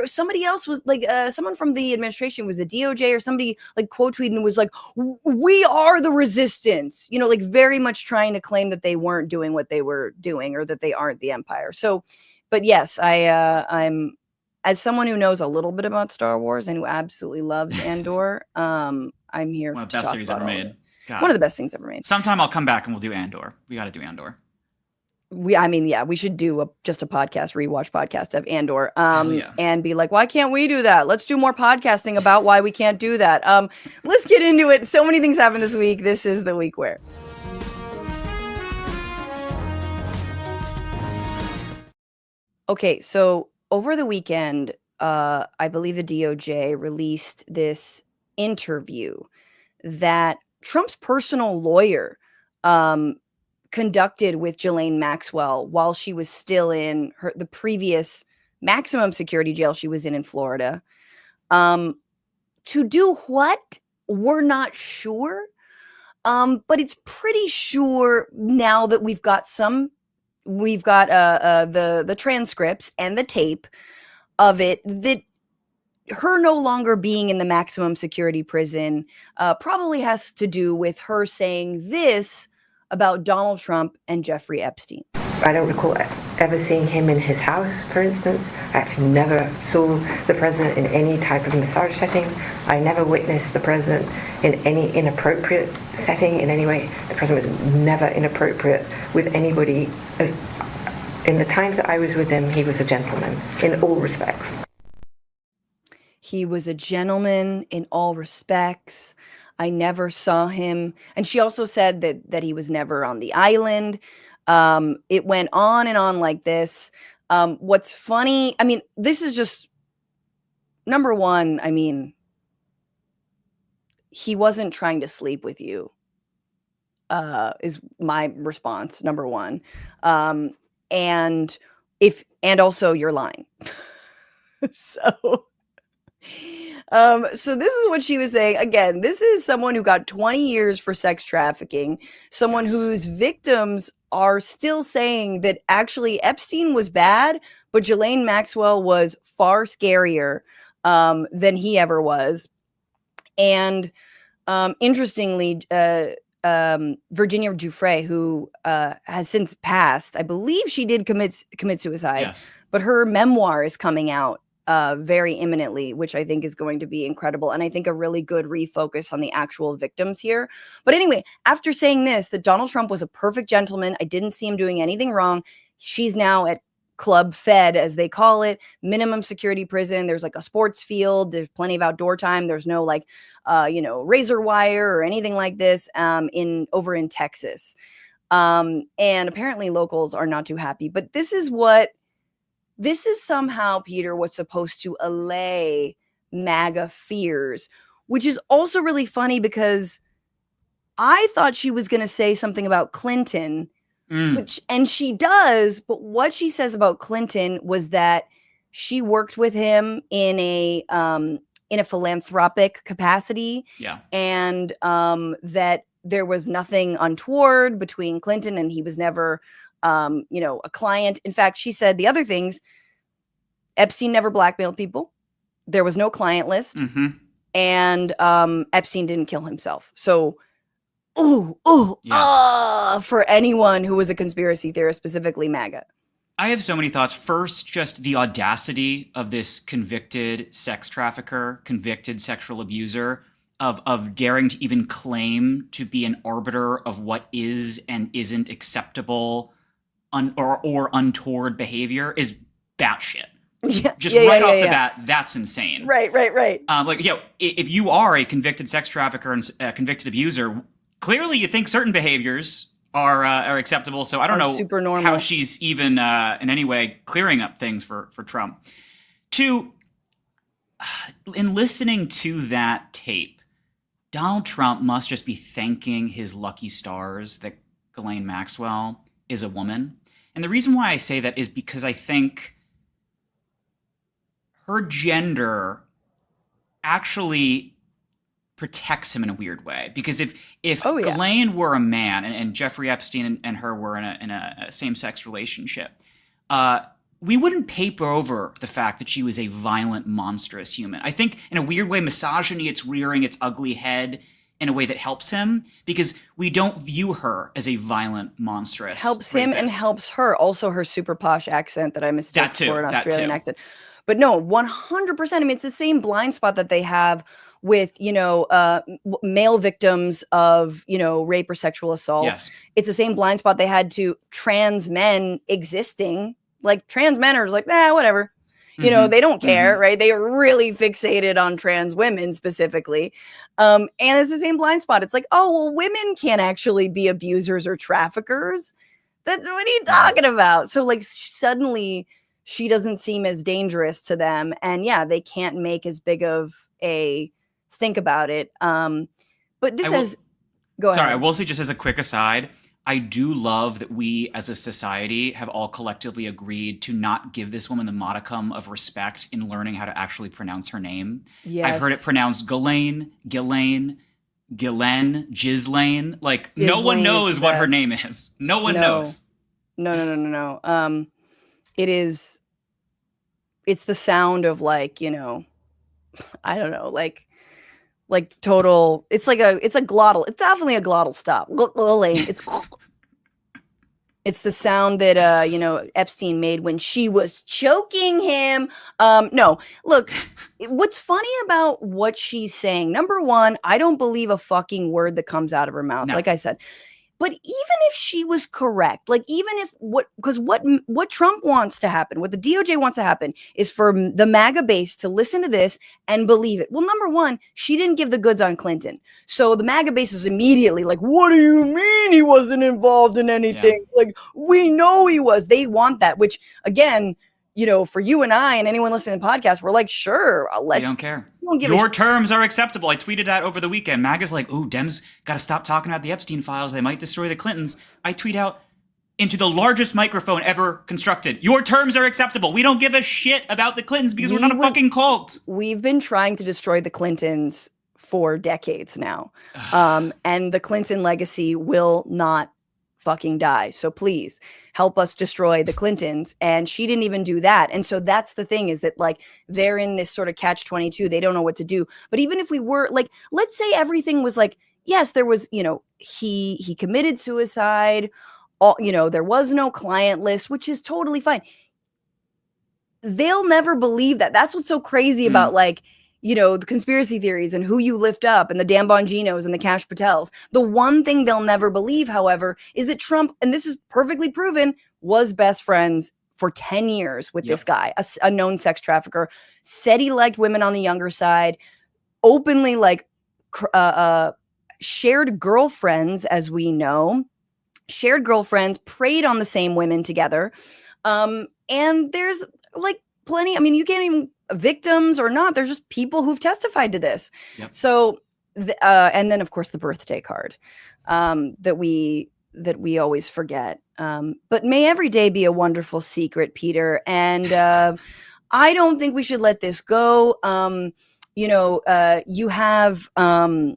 somebody else was like, someone from the administration was the DOJ or somebody like quote tweeted and was like, we are the resistance, like very much trying to claim that they weren't doing what they were doing or that they aren't the empire. So, but yes, I'm, as someone who knows a little bit about Star Wars and who absolutely loves Andor, I'm here One of to the best talk series about ever all of made. it. God. One of the best things ever made. Sometime I'll come back and we'll do Andor. We got to do Andor. We should do just a rewatch podcast of Andor, yeah. and be like, why can't we do that? Let's do more podcasting about why we can't do that. Let's get into it. So many things happened this week. This is the week where. Okay, so over the weekend, I believe the DOJ released this interview that Trump's personal lawyer conducted with Ghislaine Maxwell while she was still in the previous maximum security jail she was in Florida. To do what? We're not sure. But it's pretty sure now that we've got the transcripts and the tape of it, that her no longer being in the maximum security prison probably has to do with her saying this about Donald Trump and Jeffrey Epstein. I don't recall ever seeing him in his house, for instance. I actually never saw the president in any type of massage setting. I never witnessed the president in any inappropriate setting in any way. The president was never inappropriate with anybody. In the times that I was with him, he was a gentleman in all respects. He was a gentleman in all respects. I never saw him. And she also said that he was never on the island. It went on and on like this. What's funny, this is just, number one, he wasn't trying to sleep with you, is my response, number one. And also you're lying. So this is what she was saying. Again, this is someone who got 20 years for sex trafficking, someone whose victims are still saying that actually Epstein was bad, but Ghislaine Maxwell was far scarier than he ever was. And interestingly, Virginia Giuffre, who has since passed, I believe she did commit suicide, but her memoir is coming out very imminently, which I think is going to be incredible. And I think a really good refocus on the actual victims here. But anyway, after saying this, that Donald Trump was a perfect gentleman, I didn't see him doing anything wrong. She's now at Club Fed, as they call it, minimum security prison. There's like a sports field. There's plenty of outdoor time. There's no razor wire or anything like this over in Texas. And apparently locals are not too happy. But this is somehow, Peter, what's supposed to allay MAGA fears, which is also really funny because I thought she was going to say something about Clinton, and she does. But what she says about Clinton was that she worked with him in a philanthropic capacity, and that there was nothing untoward between Clinton and he was never a client. In fact, she said the other things, Epstein never blackmailed people. There was no client list. And Epstein didn't kill himself. So, for anyone who was a conspiracy theorist, specifically MAGA. I have so many thoughts. First, just the audacity of this convicted sex trafficker, convicted sexual abuser, of daring to even claim to be an arbiter of what is and isn't acceptable or untoward behavior is batshit. Right off the bat, that's insane. Right. If you are a convicted sex trafficker and a convicted abuser, clearly you think certain behaviors are acceptable. So I don't know super normal. how she's even in any way clearing up things for Trump. Two, in listening to that tape, Donald Trump must just be thanking his lucky stars that Ghislaine Maxwell is a woman. And the reason why I say that is because I think her gender actually protects him in a weird way. Because if Ghislaine were a man and Jeffrey Epstein and her were in a same-sex relationship, we wouldn't paper over the fact that she was a violent, monstrous human. I think in a weird way, misogyny, it's rearing its ugly head in a way that helps him because we don't view her as a violent, monstrous helps rapist. him and helps her. Also her super posh accent that I mistake for an Australian accent. But no, 100%. I mean, it's the same blind spot that they have with, male victims of, rape or sexual assault. Yes. It's the same blind spot they had to trans men existing. Like trans men are just like, whatever. They don't care, right? They are really fixated on trans women specifically. And it's the same blind spot. It's like, oh, well, women can't actually be abusers or traffickers. What are you talking about? So like suddenly she doesn't seem as dangerous to them. And yeah, they can't make as big of a stink about it. But this go ahead. Sorry, I will say just as a quick aside, I do love that we as a society have all collectively agreed to not give this woman the modicum of respect in learning how to actually pronounce her name. Yes. I've heard it pronounced Ghislaine, Ghislaine, Like, no one knows what her name is. No one knows. No. It's the sound of like, I don't know, like total, it's a glottal. It's definitely a glottal stop. It's the sound that, Epstein made when she was choking him. No, look, what's funny about what she's saying, number one, I don't believe a fucking word that comes out of her mouth. No. Like I said, but even if she was correct, like even if what Trump wants to happen, what the DOJ wants to happen is for the MAGA base to listen to this and believe it. Well, number one, she didn't give the goods on Clinton. So the MAGA base is immediately like, what do you mean he wasn't involved in anything? Yeah. Like, we know he was. They want that, which again, for you and I and anyone listening to the podcast, we're like, sure, let's. We don't care. Your terms are acceptable. I tweeted that over the weekend. MAGA's like, ooh, Dems got to stop talking about the Epstein files. They might destroy the Clintons. I tweet out into the largest microphone ever constructed. Your terms are acceptable. We don't give a shit about the Clintons because we're not a fucking cult. We've been trying to destroy the Clintons for decades now. And the Clinton legacy will not fucking die. So please help us destroy the Clintons. And she didn't even do that. And so that's the thing, is that like they're in this sort of catch-22. They don't know what to do. But even if we were like, let's say everything was like, yes, there was, he committed suicide. There was no client list, which is totally fine. They'll never believe that. That's what's so crazy about like, the conspiracy theories and who you lift up and the Dan Bonginos and the Kash Patels. The one thing they'll never believe, however, is that Trump, and this is perfectly proven, was best friends for 10 years with this guy, a known sex trafficker, said he liked women on the younger side, openly like shared girlfriends, as we know, shared girlfriends, preyed on the same women together. And there's like plenty, I mean, you can't even, victims or not, there's just people who've testified to this. So and then of course the birthday card that we always forget, but may every day be a wonderful secret, Peter, and I don't think we should let this go. You have oh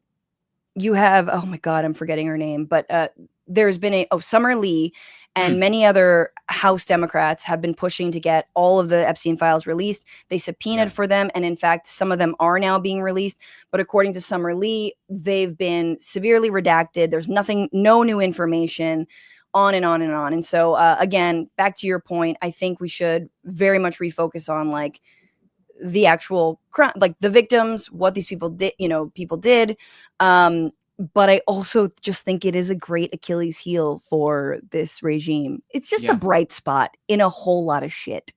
my god, I'm forgetting her name, but there's been Summer Lee and many other House Democrats have been pushing to get all of the Epstein files released. They subpoenaed for them. And in fact, some of them are now being released. But according to Summer Lee, they've been severely redacted. There's no new information, on and on and on. And so, again, back to your point, I think we should very much refocus on like the actual crime, like the victims, what these people did, but I also just think it is a great Achilles heel for this regime. It's just a bright spot in a whole lot of shit.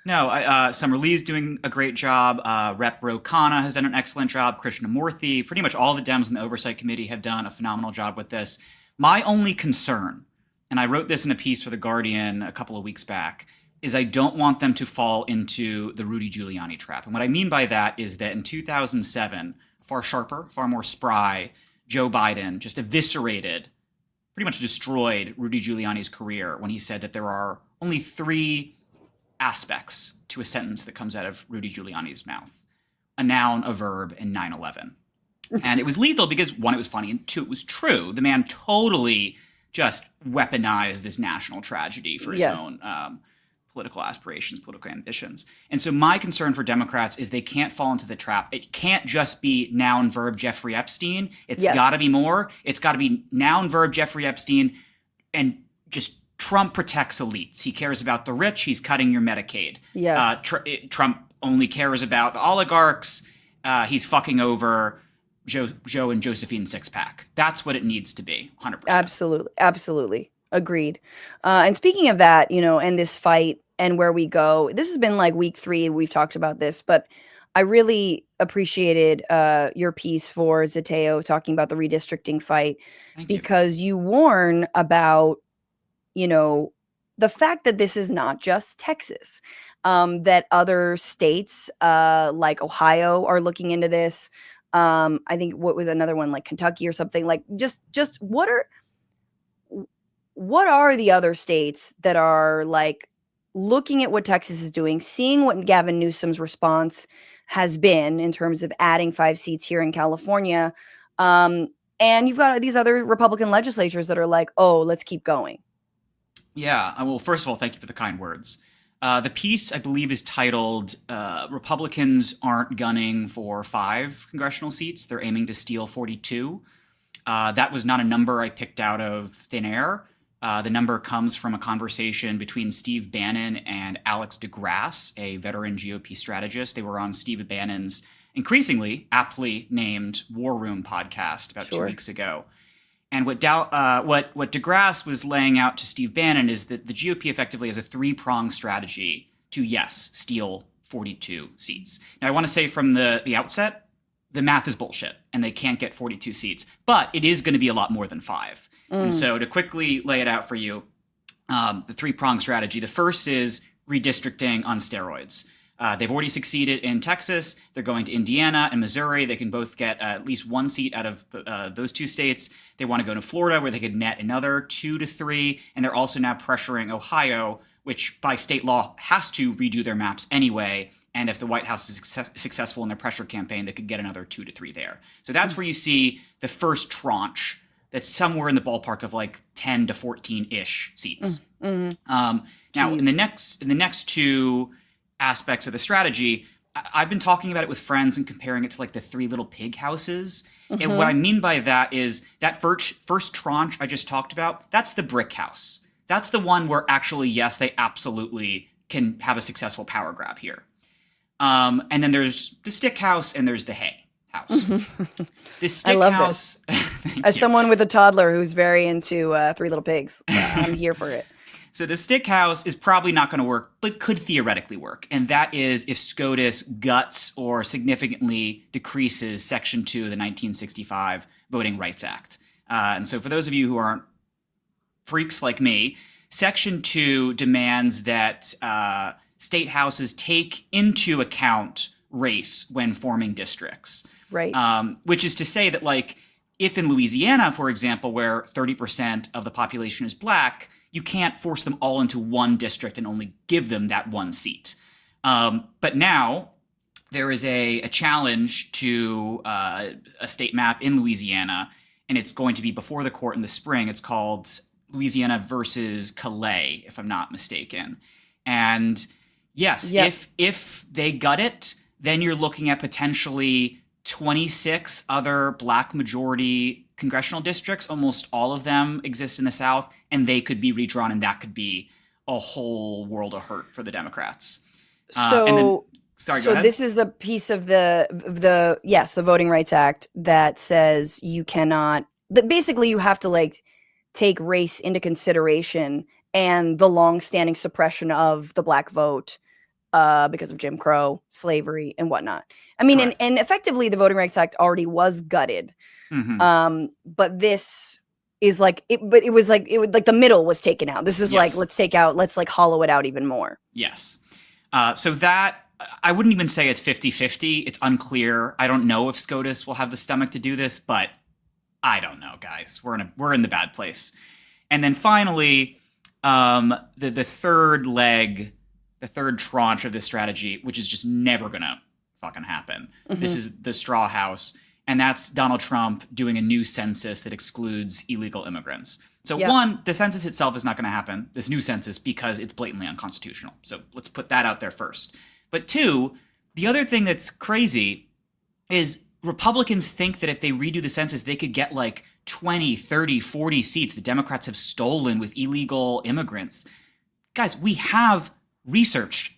No, Summer Lee's doing a great job. Rep. Ro Khanna has done an excellent job. Krishnamurthy, pretty much all the Dems in the Oversight Committee have done a phenomenal job with this. My only concern, and I wrote this in a piece for The Guardian a couple of weeks back, is I don't want them to fall into the Rudy Giuliani trap. And what I mean by that is that in 2007, far sharper, far more spry Joe Biden just eviscerated, pretty much destroyed Rudy Giuliani's career when he said that there are only 3 aspects to a sentence that comes out of Rudy Giuliani's mouth: a noun, a verb, and 9/11. And it was lethal because, 1, it was funny, and 2, it was true. The man totally just weaponized this national tragedy for his own political aspirations, political ambitions. And so my concern for Democrats is they can't fall into the trap. It can't just be noun, verb, Jeffrey Epstein. It's got to be more. It's got to be noun, verb, Jeffrey Epstein, and just Trump protects elites. He cares about the rich. He's cutting your Medicaid. Yes. Trump only cares about the oligarchs. He's fucking over Joe and Josephine Sixpack. That's what it needs to be, 100%. Absolutely. Absolutely. Agreed. And speaking of that, and this fight and where we go, this has been like week 3. We've talked about this, but I really appreciated your piece for Zateo talking about the redistricting fight. Because you warn about, the fact that this is not just Texas, that other states like Ohio are looking into this. I think what was another one, like Kentucky or something, like just what are the other states that are like looking at what Texas is doing, seeing what Gavin Newsom's response has been in terms of adding 5 seats here in California. And you've got these other Republican legislatures that are like, oh, let's keep going. Yeah. Well, first of all, thank you for the kind words. The piece, I believe, is titled Republicans Aren't Gunning for 5 congressional seats. They're aiming to steal 42. That was not a number I picked out of thin air. The number comes from a conversation between Steve Bannon and Alex DeGrasse, a veteran GOP strategist. They were on Steve Bannon's increasingly aptly named War Room podcast about 2 weeks ago. And what DeGrasse was laying out to Steve Bannon is that the GOP effectively has a 3-pronged strategy to, yes, steal 42 seats. Now, I want to say from the outset, the math is bullshit, and they can't get 42 seats. But it is going to be a lot more than 5. And so to quickly lay it out for you, the 3-pronged strategy, the first is redistricting on steroids. They've already succeeded in Texas. They're going to Indiana and Missouri. They can both get at least 1 seat out of those 2 states. They want to go to Florida, where they could net another 2 to 3. And they're also now pressuring Ohio, which by state law has to redo their maps anyway. And if the White House is successful in their pressure campaign, they could get another 2 to 3 there. So that's where you see the first tranche that's somewhere in the ballpark of like 10 to 14-ish seats. Now, in the next 2 aspects of the strategy, I've been talking about it with friends and comparing it to like the 3 Little Pig houses. And what I mean by that is that first tranche I just talked about, that's the brick house. That's the one where actually, yes, they absolutely can have a successful power grab here. And then there's the stick house and there's the hay house. The stick house. As someone with a toddler who's very into 3 Little Pigs, I'm here for it. So the stick house is probably not going to work, but could theoretically work. And that is if SCOTUS guts or significantly decreases Section 2 of the 1965 Voting Rights Act. And so for those of you who aren't freaks like me, Section 2 demands that state houses take into account race when forming districts. Right. Which is to say that, like, if in Louisiana, for example, where 30% of the population is black, you can't force them all into one district and only give them that 1 seat. But now there is a challenge to a state map in Louisiana, and it's going to be before the court in the spring. It's called Louisiana versus Calais, if I'm not mistaken. And yes, if they gut it, then you're looking at potentially 26 other black majority congressional districts. Almost all of them exist in the South, and they could be redrawn, and that could be a whole world of hurt for the Democrats. So go ahead. This is the piece of the Voting Rights Act that says you cannot, that basically you have to like take race into consideration and the long-standing suppression of the black vote because of Jim Crow, slavery, and whatnot. I mean, and effectively the Voting Rights Act already was gutted. But this is like it, but it was like the middle was taken out. This is Yes. let's like hollow it out even more. Yes. So that, I wouldn't even say it's 50-50. It's unclear. I don't know if SCOTUS will have the stomach to do this, but I don't know, guys. We're in the bad place. And then finally, the third leg, the third tranche of this strategy, which is just never gonna fucking happen. This is the straw house, and that's Donald Trump doing a new census that excludes illegal immigrants. So one, the census itself is not going to happen, this new census, because it's blatantly unconstitutional. So let's put that out there first. But two, the other thing that's crazy is Republicans think that if they redo the census, they could get like 20, 30, 40 seats the Democrats have stolen with illegal immigrants. Guys, we have researched.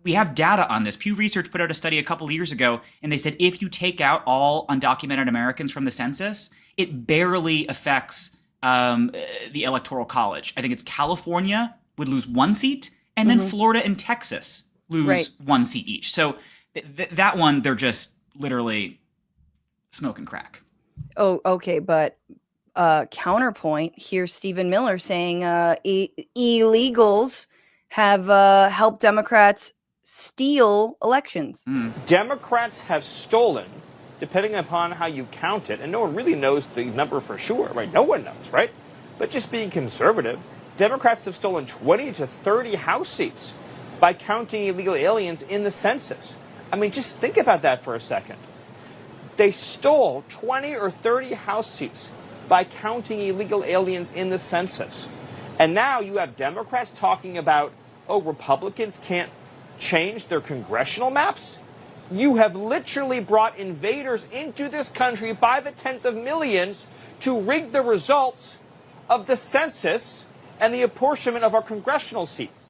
We have data on this. Pew Research put out a study a couple of years ago, and they said if you take out all undocumented Americans from the census, it barely affects the Electoral College. I think it's California would lose 1 seat, and then Florida and Texas lose 1 seat each. So that one, they're just literally smoking crack. Oh, okay, but counterpoint, here's Stephen Miller saying illegals have helped Democrats steal elections. Democrats have stolen, depending upon how you count it, and no one really knows the number for sure, right? No one knows, right? But just being conservative, Democrats have stolen 20 to 30 House seats by counting illegal aliens in the census. I mean, just think about that for a second. They stole 20 or 30 House seats by counting illegal aliens in the census. And now you have Democrats talking about, oh, Republicans can't change their congressional maps? You have literally brought invaders into this country by the tens of millions to rig the results of the census and the apportionment of our congressional seats.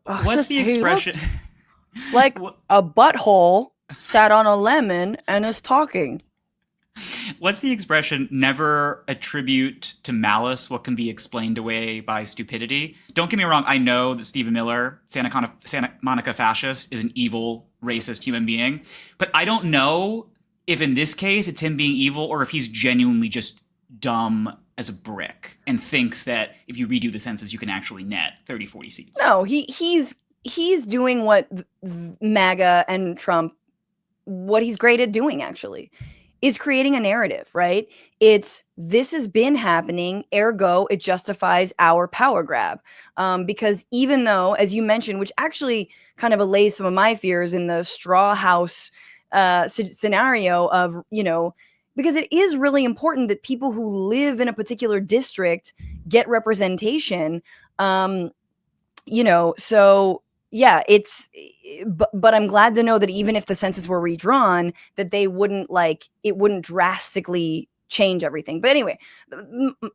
What's the expression? Like a butthole sat on a lemon and is talking. What's the expression, never attribute to malice what can be explained away by stupidity? Don't get me wrong, I know that Stephen Miller, Santa Monica fascist, is an evil, racist human being, but I don't know if in this case it's him being evil or if he's genuinely just dumb as a brick and thinks that if you redo the census, you can actually net 30, 40 seats. No, he's doing what MAGA and Trump, what he's great at doing actually, is creating a narrative, right? This has been happening, ergo it justifies our power grab. Because even though, as you mentioned, which actually kind of allays some of my fears in the straw house scenario of, because it is really important that people who live in a particular district get representation. So yeah, but I'm glad to know that even if the census were redrawn, that it wouldn't drastically change everything. But anyway,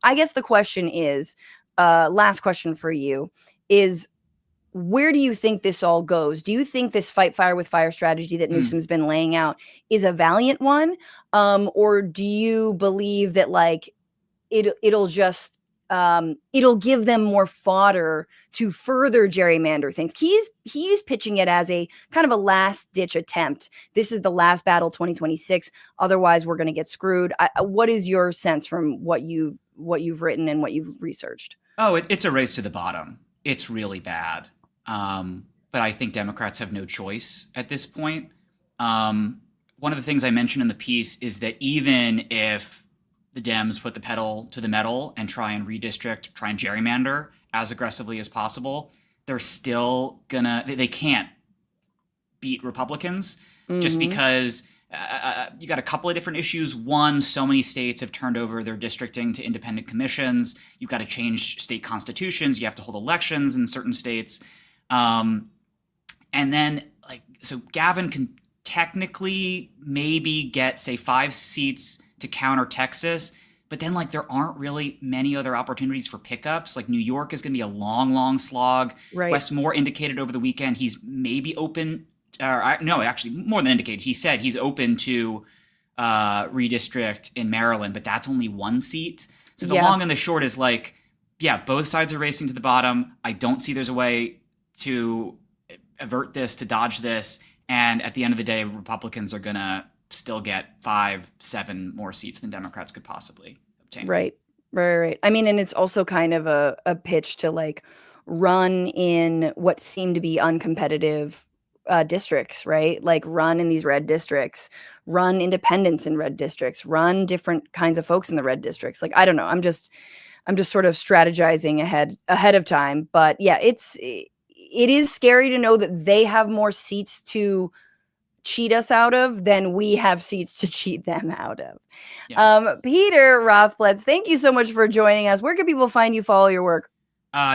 I guess the question is, last question for you is, where do you think this all goes? Do you think this fight fire with fire strategy that Newsom's been laying out is a valiant one? Or do you believe that it'll just, it'll give them more fodder to further gerrymander things? He's pitching it as a kind of a last ditch attempt. This is the last battle, 2026. Otherwise, we're going to get screwed. What is your sense from what you've written and what you've researched? Oh, it's a race to the bottom. It's really bad. But I think Democrats have no choice at this point. One of the things I mentioned in the piece is that even if the Dems put the pedal to the metal and try and redistrict, try and gerrymander as aggressively as possible, they're still they can't beat Republicans just because you got a couple of different issues. One, so many states have turned over their districting to independent commissions. You've got to change state constitutions. You have to hold elections in certain states. And then so Gavin can technically maybe get, say, 5 seats to counter Texas, but then there aren't really many other opportunities for pickups. New York is going to be a long, long slog. Right. Wes Moore indicated over the weekend he's maybe open, no, actually more than indicated. He said he's open to redistrict in Maryland, but that's only 1 seat. So the long and the short is both sides are racing to the bottom. I don't see there's a way to avert this, to dodge this. And at the end of the day, Republicans are going to still get 5, 7 more seats than Democrats could possibly obtain. Right. I mean, and it's also kind of a pitch to like run in what seem to be uncompetitive districts, right? Like run in these red districts, run independents in red districts, run different kinds of folks in the red districts. Like, I don't know. I'm just sort of strategizing ahead of time. But yeah, it is scary to know that they have more seats to cheat us out of than we have seats to cheat them out of. Yeah. Peter Rothpletz, thank you so much for joining us. Where can people find you, follow your work?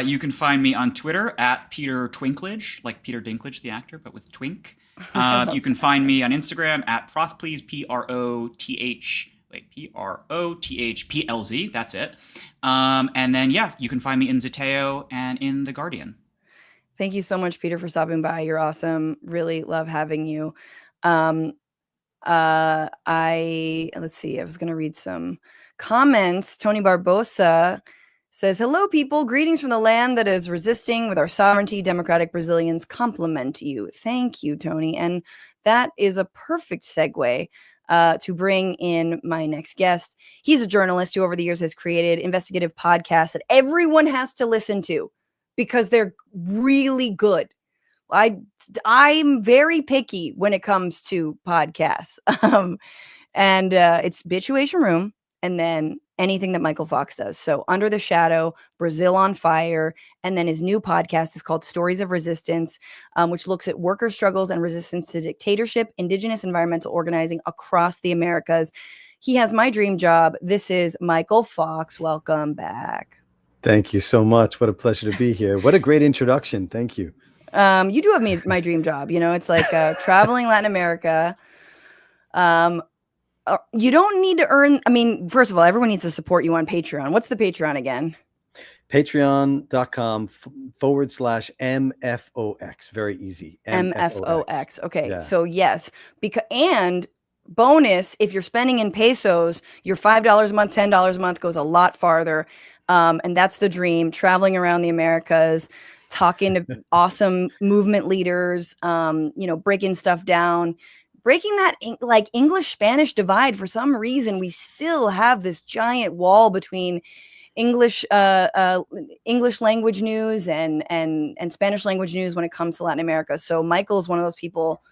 You can find me on Twitter at Peter Twinklage, like Peter Dinklage, the actor, but with twink. You can find me on Instagram at Prothplease, Prothphplz. That's it. And then, yeah, you can find me in Zeteo and in The Guardian. Thank you so much, Peter, for stopping by. You're awesome. Really love having you. Let's see. I was going to read some comments. Tony Barbosa says, hello, people. Greetings from the land that is resisting with our sovereignty. Democratic Brazilians compliment you. Thank you, Tony. And that is a perfect segue to bring in my next guest. He's a journalist who over the years has created investigative podcasts that everyone has to listen to because they're really good. I'm very picky when it comes to podcasts. And it's Bitchuation Room and then anything that Michael Fox does. So Under the Shadow, Brazil on Fire, and then his new podcast is called Stories of Resistance, which looks at worker struggles and resistance to dictatorship, indigenous environmental organizing across the Americas. He has my dream job. This is Michael Fox. Welcome back. Thank you so much. What a pleasure to be here. What a great introduction. Thank you. You do have my dream job. You know, it's like traveling Latin America. You don't need to earn. I mean, first of all, everyone needs to support you on Patreon. What's the Patreon again? Patreon.com/MFOX. Very easy. MFOX. Okay. Yeah. So yes, and bonus, if you're spending in pesos, your $5 a month, $10 a month goes a lot farther. And that's the dream, traveling around the Americas, talking to awesome movement leaders, breaking stuff down, breaking that like English-Spanish divide. For some reason, we still have this giant wall between English language news and Spanish language news when it comes to Latin America. So Michael is one of those people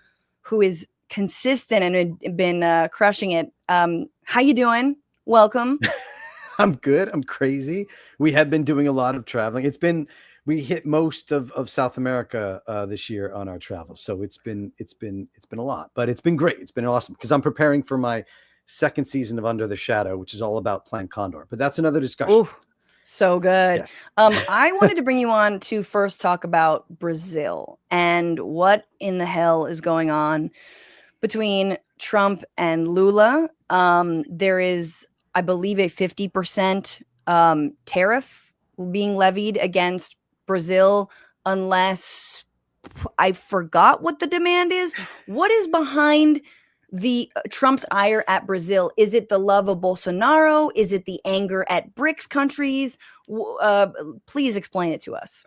who is consistent and had been crushing it. How you doing? Welcome. I'm good. I'm crazy. We have been doing a lot of traveling. We hit most of South America this year on our travels. So it's been a lot, but it's been great. It's been awesome because I'm preparing for my second season of Under the Shadow, which is all about Plan Condor, but that's another discussion. Ooh, so good. Yes. I wanted to bring you on to first talk about Brazil and what in the hell is going on between Trump and Lula. There is, I believe, a 50% tariff being levied against Brazil unless I forgot what the demand is. What is behind the Trump's ire at Brazil? Is it the love of Bolsonaro? Is it the anger at BRICS countries? Please explain it to us.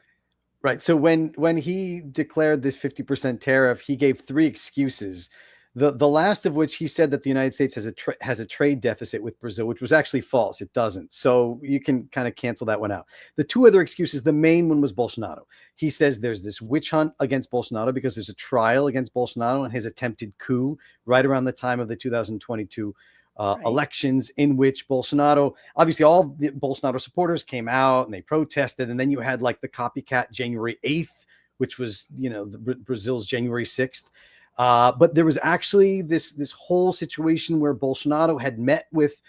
Right. So when he declared this 50% tariff, he gave 3 excuses. The last of which he said that the United States has a trade deficit with Brazil, which was actually false. It doesn't. So you can kind of cancel that one out. The 2 other excuses, the main one was Bolsonaro. He says there's this witch hunt against Bolsonaro because there's a trial against Bolsonaro and his attempted coup right around the time of the 2022 elections, in which Bolsonaro, obviously all the Bolsonaro supporters came out and they protested. And then you had like the copycat January 8th, which was, Brazil's January 6th. But there was actually this whole situation where Bolsonaro had met with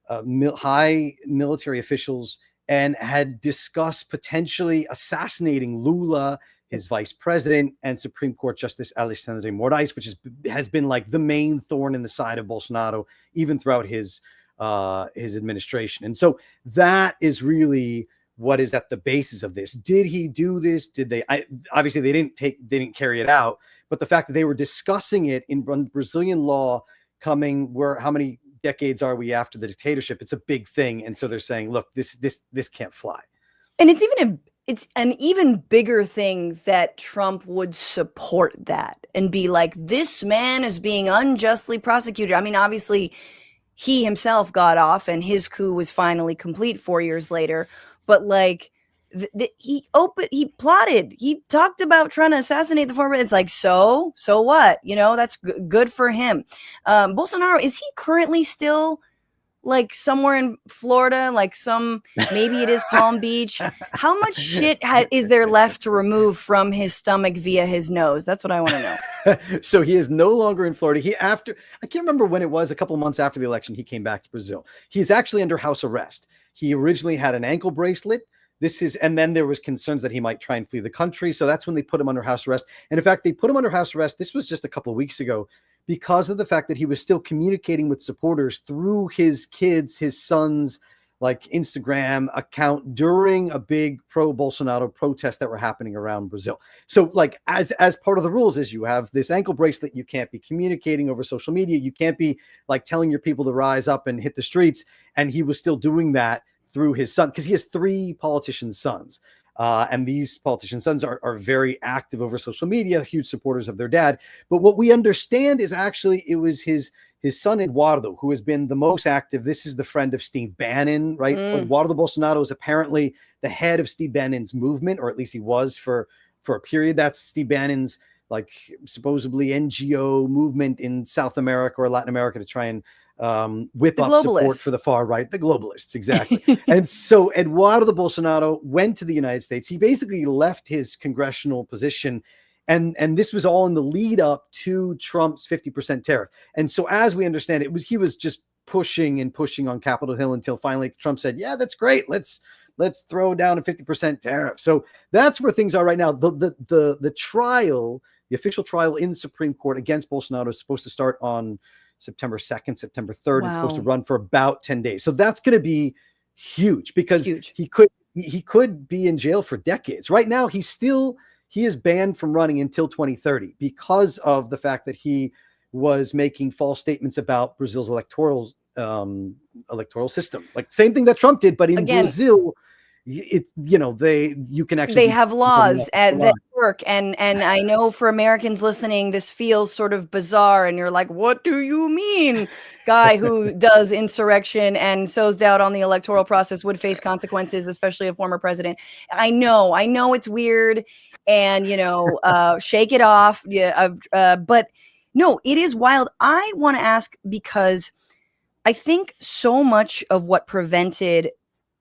high military officials and had discussed potentially assassinating Lula, his vice president, and Supreme Court Justice Alexandre de Moraes, which has been like the main thorn in the side of Bolsonaro, even throughout his administration. And so that is really what is at the basis of this. Did he do this? Did they? Obviously, they didn't carry it out. But the fact that they were discussing it in Brazilian law, how many decades are we after the dictatorship? It's a big thing, and so they're saying, look, this can't fly. And it's even it's an even bigger thing that Trump would support that and be like, this man is being unjustly prosecuted. I mean, obviously, he himself got off and his coup was finally complete 4 years later. But like, he plotted. He talked about trying to assassinate the former. It's like, so what? You know, that's good for him. Bolsonaro, is he currently still like somewhere in Florida, like maybe it is Palm Beach? How much shit is there left to remove from his stomach via his nose? That's what I want to know. So he is no longer in Florida. I can't remember when it was, a couple of months after the election, he came back to Brazil. He's actually under house arrest. He originally had an ankle bracelet. And then there was concerns that he might try and flee the country. So that's when they put him under house arrest. And in fact, they put him under house arrest. This was just a couple of weeks ago, because of the fact that he was still communicating with supporters through his son's like Instagram account during a big pro-Bolsonaro protest that were happening around Brazil. So like as part of the rules is you have this ankle bracelet, you can't be communicating over social media, you can't be like telling your people to rise up and hit the streets. And he was still doing that through his son, because he has 3 politician sons. And these politician sons are very active over social media, huge supporters of their dad. But what we understand is actually it was his son Eduardo who has been the most active. This is the friend of Steve Bannon, right? Eduardo Bolsonaro is apparently the head of Steve Bannon's movement, or at least he was for a period. That's Steve Bannon's like supposedly NGO movement in South America or Latin America to try and whip up support for the far right, the globalists, exactly. And so Eduardo Bolsonaro went to the United States. He basically left his congressional position, and this was all in the lead up to Trump's 50% tariff. And so as we understand it, he was just pushing on Capitol Hill until finally Trump said, yeah, that's great. Let's throw down a 50% tariff. So that's where things are right now. The trial, the official trial in the Supreme Court against Bolsonaro is supposed to start on September 2nd, September 3rd. Wow. It's supposed to run for about 10 days. So that's going to be huge, because he could be in jail for decades. Right now, he is banned from running until 2030 because of the fact that he was making false statements about Brazil's electoral system. Like same thing that Trump did, but in Brazil, you can actually, they have laws that work. And I know for Americans listening, this feels sort of bizarre. And you're like, what do you mean? Guy who does insurrection and sows doubt on the electoral process would face consequences, especially a former president. I know it's weird, and shake it off. Yeah. But no, it is wild. I want to ask, because I think so much of what prevented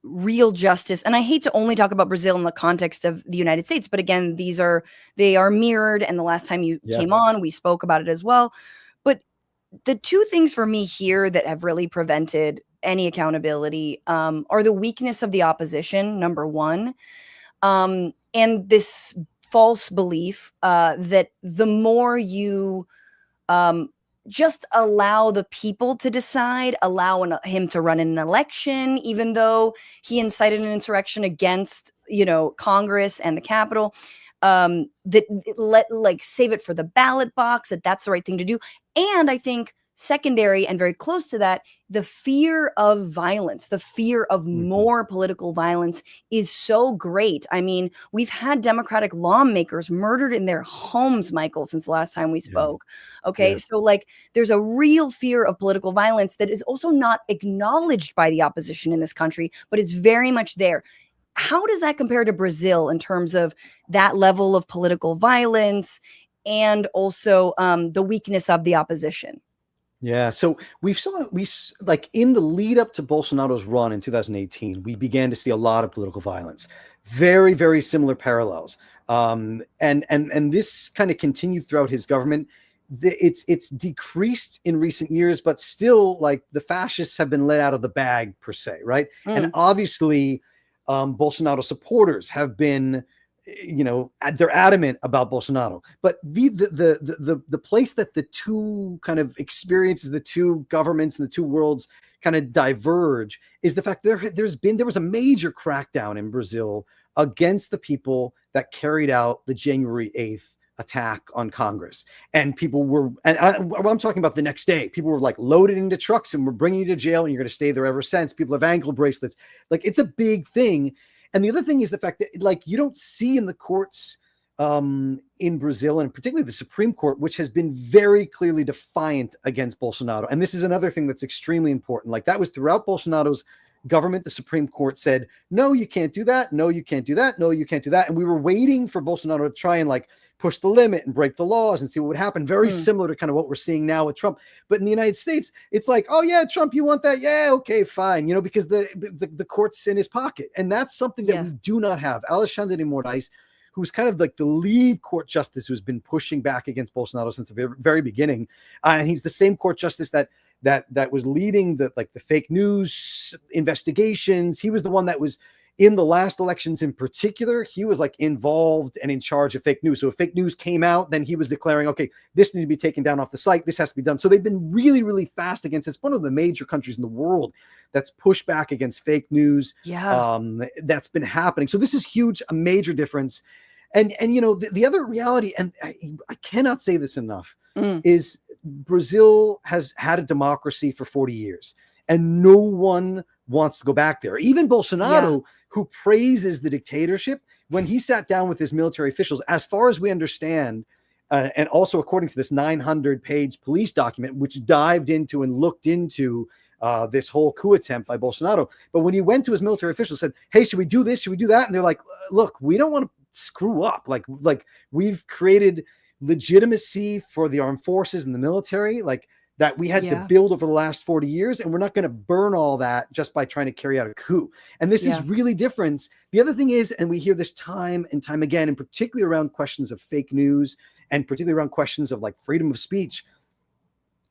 real justice, and I hate to only talk about Brazil in the context of the United States, but again, they are mirrored, and the last time you came on, we spoke about it as well. But the two things for me here that have really prevented any accountability are the weakness of the opposition, number one, and this false belief that the more you just allow the people to decide, allow him to run an election, even though he incited an insurrection against, Congress and the Capitol, save it for the ballot box, that's the right thing to do. And I think secondary and very close to that, the fear of violence, the fear of more political violence is so great. I mean, we've had Democratic lawmakers murdered in their homes, Michael, since the last time we spoke. Okay. So there's a real fear of political violence that is also not acknowledged by the opposition in this country, but is very much there. How does that compare to Brazil in terms of that level of political violence and also the weakness of the opposition? Yeah, so we like in the lead up to Bolsonaro's run in 2018, we began to see a lot of political violence, very, very similar parallels. And this kind of continued throughout his government. It's decreased in recent years, but still, like, the fascists have been let out of the bag per se, right? And obviously, Bolsonaro supporters have been, they're adamant about Bolsonaro, but the place that the two kind of experiences, the two governments and the two worlds kind of diverge is the fact there was a major crackdown in Brazil against the people that carried out the January 8th attack on Congress. And people were, I'm talking about the next day, people were like loaded into trucks and we're bringing you to jail and you're going to stay there ever since. People have ankle bracelets. Like, it's a big thing. And the other thing is the fact that, like, you don't see in the courts in Brazil, and particularly the Supreme Court, which has been very clearly defiant against Bolsonaro. And this is another thing that's extremely important. Like, that was throughout Bolsonaro's government. The Supreme Court said, no, you can't do that. No, you can't do that. No, you can't do that. And we were waiting for Bolsonaro to try and like push the limit and break the laws and see what would happen. Very similar to kind of what we're seeing now with Trump. But in the United States, it's like, oh yeah, Trump, you want that? Yeah, okay, fine. You know, because the court's in his pocket. And that's something that we do not have. Alexandre de Moraes, who's kind of like the lead court justice who's been pushing back against Bolsonaro since the very beginning. And he's the same court justice that was leading the fake news investigations. He was the one that was in the last elections in particular. He was like involved and in charge of fake news. So if fake news came out, then he was declaring, okay, this needs to be taken down off the site. This has to be done. So they've been really, really fast against it. It's one of the major countries in the world that's pushed back against fake news. That's been happening. So this is huge, a major difference. And you know, the other reality, and I cannot say this enough, is Brazil has had a democracy for 40 years and no one wants to go back there. Even Bolsonaro, who praises the dictatorship, when he sat down with his military officials, as far as we understand, and also according to this 900-page police document, which dived into and looked into this whole coup attempt by Bolsonaro. But when he went to his military officials, said, hey, should we do this? Should we do that? And they're like, look, we don't want to screw up. Like we've created legitimacy for the armed forces and the military, like that we had to build over the last 40 years. And we're not going to burn all that just by trying to carry out a coup. And this is really different. The other thing is, and we hear this time and time again, and particularly around questions of fake news and particularly around questions of like freedom of speech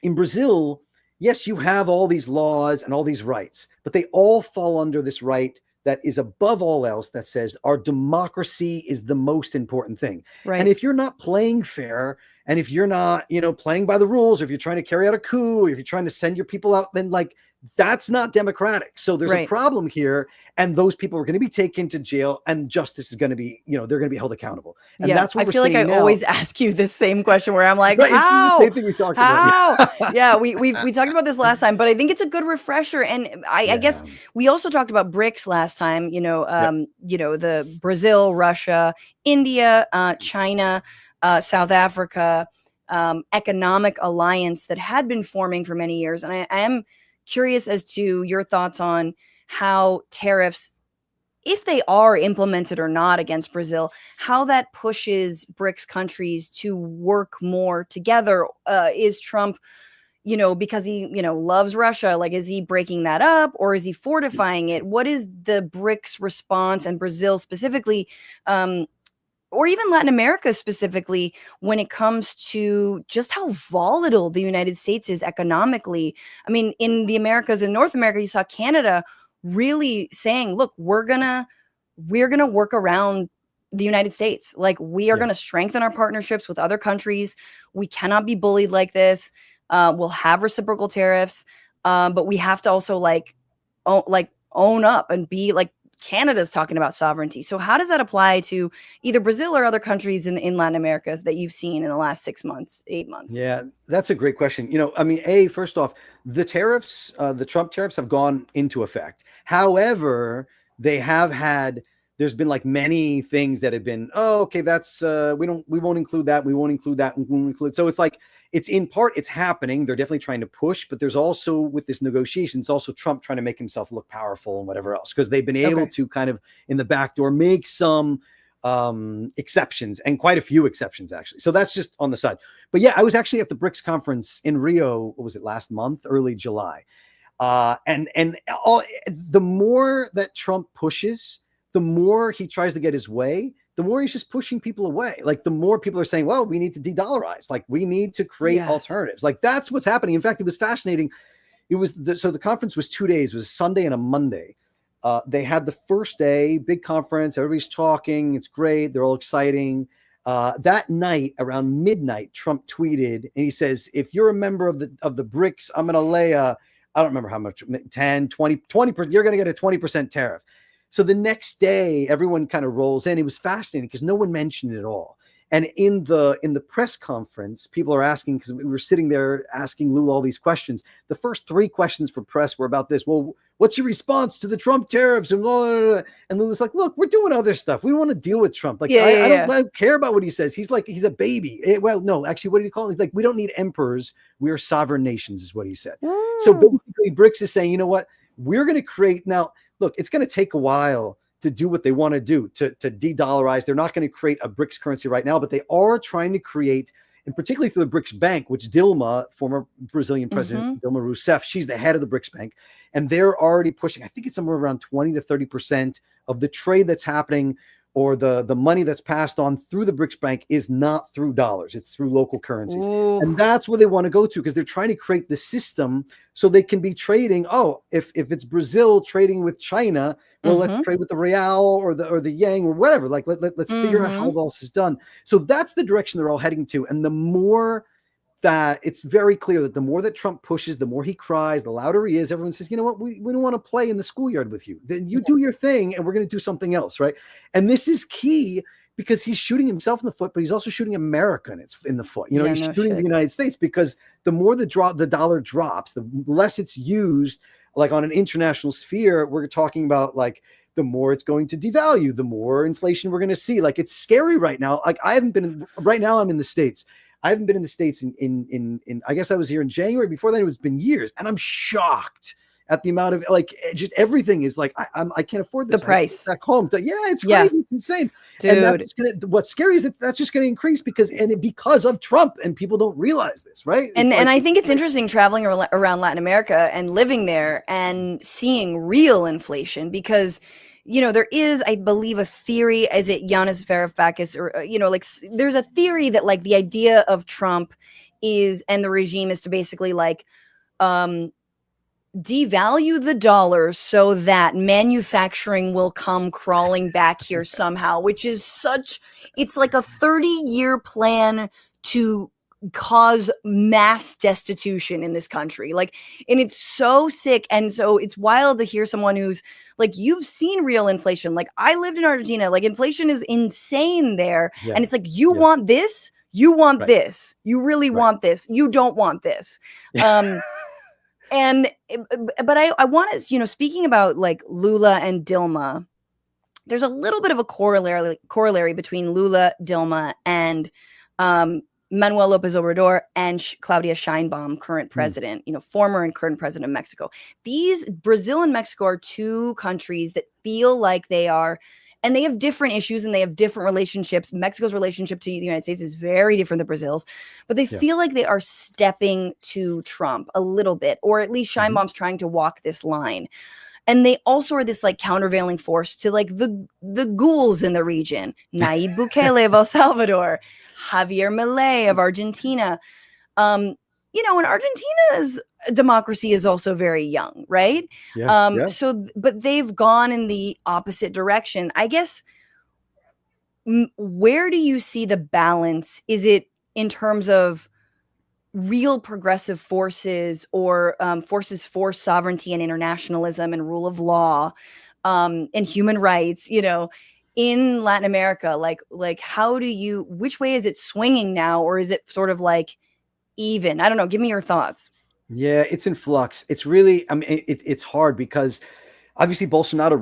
in Brazil. Yes, you have all these laws and all these rights, but they all fall under this right that is above all else, that says our democracy is the most important thing. And if you're not playing fair, and if you're not, you know, playing by the rules, or if you're trying to carry out a coup, or if you're trying to send your people out, then like that's not democratic. So there's a problem here, and those people are going to be taken to jail, and justice is going to be, you know, they're going to be held accountable. And that's what I feel like I always ask you this same question where I'm like, how? It's the same thing we talked about. We talked about this last time, but I think it's a good refresher. And I guess we also talked about BRICS last time. You know, you know, the Brazil, Russia, India, China, South Africa, economic alliance that had been forming for many years, and I am curious as to your thoughts on how tariffs, if they are implemented or not against Brazil, how that pushes BRICS countries to work more together. Is Trump, you know, because he, you know, loves Russia, like, is he breaking that up, or is he fortifying it? What is the BRICS response, and Brazil specifically, or even Latin America specifically, when it comes to just how volatile the United States is economically? I mean, in the Americas and North America, you saw Canada really saying, look, we're gonna work around the United States. Like, we are gonna strengthen our partnerships with other countries. We cannot be bullied like this. We'll have reciprocal tariffs, but we have to also own up and be like, Canada's talking about sovereignty. So how does that apply to either Brazil or other countries in Latin America that you've seen in the last 6 months, 8 months? Yeah, that's a great question. You know, I mean, first off, the tariffs, the Trump tariffs have gone into effect. However, there's been like many things that have been, oh, okay, that's, we won't include that. We won't include that. We won't include. So it's like, it's in part, it's happening. They're definitely trying to push, but there's also, with this negotiation, it's also Trump trying to make himself look powerful and whatever else, because they've been able to kind of in the back door make some exceptions, and quite a few exceptions actually. So that's just on the side. But yeah, I was actually at the BRICS conference in Rio, what was it, last month, early July. And the more that Trump pushes, the more he tries to get his way, the more he's just pushing people away. Like, the more people are saying, well, we need to de-dollarize. Like, we need to create alternatives. Like, that's what's happening. In fact, it was fascinating. It was so the conference was 2 days. It was a Sunday and a Monday. They had the first day, big conference. Everybody's talking. It's great. They're all exciting. That night, around midnight, Trump tweeted, and he says, if you're a member of the BRICS, I'm going to lay I don't remember how much, 10, 20%, you're going to get a 20% tariff. So the next day, everyone kind of rolls in. It was fascinating because no one mentioned it at all. And in the press conference, people are asking, because we were sitting there asking Lula all these questions. The first 3 questions for press were about this. Well, what's your response to the Trump tariffs? And blah, blah, blah. And Lula's like, look, we're doing other stuff. We don't want to deal with Trump. Like, I don't care about what he says. He's like, he's a baby. Well, no, actually, what did he call it? He's like, we don't need emperors. We are sovereign nations, is what he said. So basically, BRICS is saying, you know what? We're going to create now. Look, it's going to take a while to do what they want to do, to de-dollarize. They're not going to create a BRICS currency right now, but they are trying to create, and particularly through the BRICS Bank, which Dilma, former Brazilian President Dilma Rousseff, she's the head of the BRICS Bank, and they're already pushing, I think it's somewhere around 20 to 30% of the trade that's happening, or the money that's passed on through the BRICS Bank is not through dollars, it's through local currencies. And that's where they want to go to, because they're trying to create the system so they can be trading. Oh, if it's Brazil trading with China, well, let's trade with the real or the yang or whatever. Like let's figure out how all this is done. So that's the direction they're all heading to. And the more that it's very clear that the more that Trump pushes, the more he cries, the louder he is. Everyone says, you know what, we don't want to play in the schoolyard with you. Then you do your thing and we're going to do something else, right? And this is key because he's shooting himself in the foot, but he's also shooting America in the foot. You know, he's shooting the United States, because the more the dollar drops, the less it's used. Like on an international sphere, we're talking about like the more it's going to devalue, the more inflation we're going to see. Like it's scary right now. Like right now I'm in the States. I haven't been in the States in I guess I was here in January. Before then, it's been years, and I'm shocked at the amount of like just everything is like I can't afford this. The price back home. Yeah, it's crazy. It's insane, dude. And what's scary is that's just going to increase because of Trump, and people don't realize this, right? And I think it's interesting traveling around Latin America and living there and seeing real inflation, because you know, there is, I believe, a theory, is it Yanis Varoufakis, or, you know, like there's a theory that like the idea of Trump is, and the regime is to basically like devalue the dollar so that manufacturing will come crawling back here somehow, which is it's like a 30-year plan to cause mass destitution in this country. Like, and it's so sick. And so it's wild to hear someone who's like, you've seen real inflation. Like I lived in Argentina, like inflation is insane there. Yeah. And it's like, you want this, you want this, you really want this, you don't want this. But I want to, you know, speaking about like Lula and Dilma, there's a little bit of a corollary between Lula, Dilma, and Manuel Lopez Obrador and Claudia Sheinbaum, current president, you know, former and current president of Mexico. These, Brazil and Mexico, are two countries that feel like they are, and they have different issues and they have different relationships. Mexico's relationship to the United States is very different than Brazil's, but they feel like they are stepping to Trump a little bit, or at least Sheinbaum's trying to walk this line. And they also are this like countervailing force to like the ghouls in the region. Nayib Bukele of El Salvador, Javier Milei of Argentina. You know, and Argentina's democracy is also very young, right? So, but they've gone in the opposite direction. I guess, where do you see the balance? Is it in terms of real progressive forces, or forces for sovereignty and internationalism and rule of law, and human rights, you know, in Latin America? Like which way is it swinging now? Or is it sort of like even? I don't know. Give me your thoughts. Yeah, it's in flux. It's really, I mean, it's hard because obviously Bolsonaro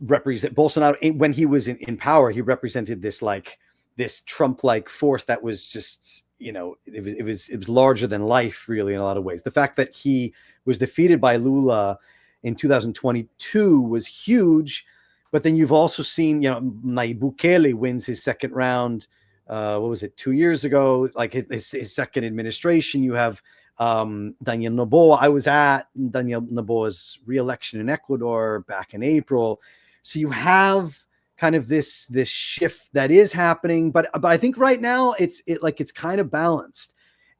Bolsonaro, when he was in power, he represented this Trump-like force that was just, you know, it was larger than life, really, in a lot of ways. The fact that he was defeated by Lula in 2022 was huge, but then you've also seen, you know, Nayib Bukele wins his second round. What was it, 2 years ago? Like his second administration. You have Daniel Noboa. I was at Daniel Noboa's re-election in Ecuador back in April. So you have kind of this shift that is happening, but I think right now it's kind of balanced.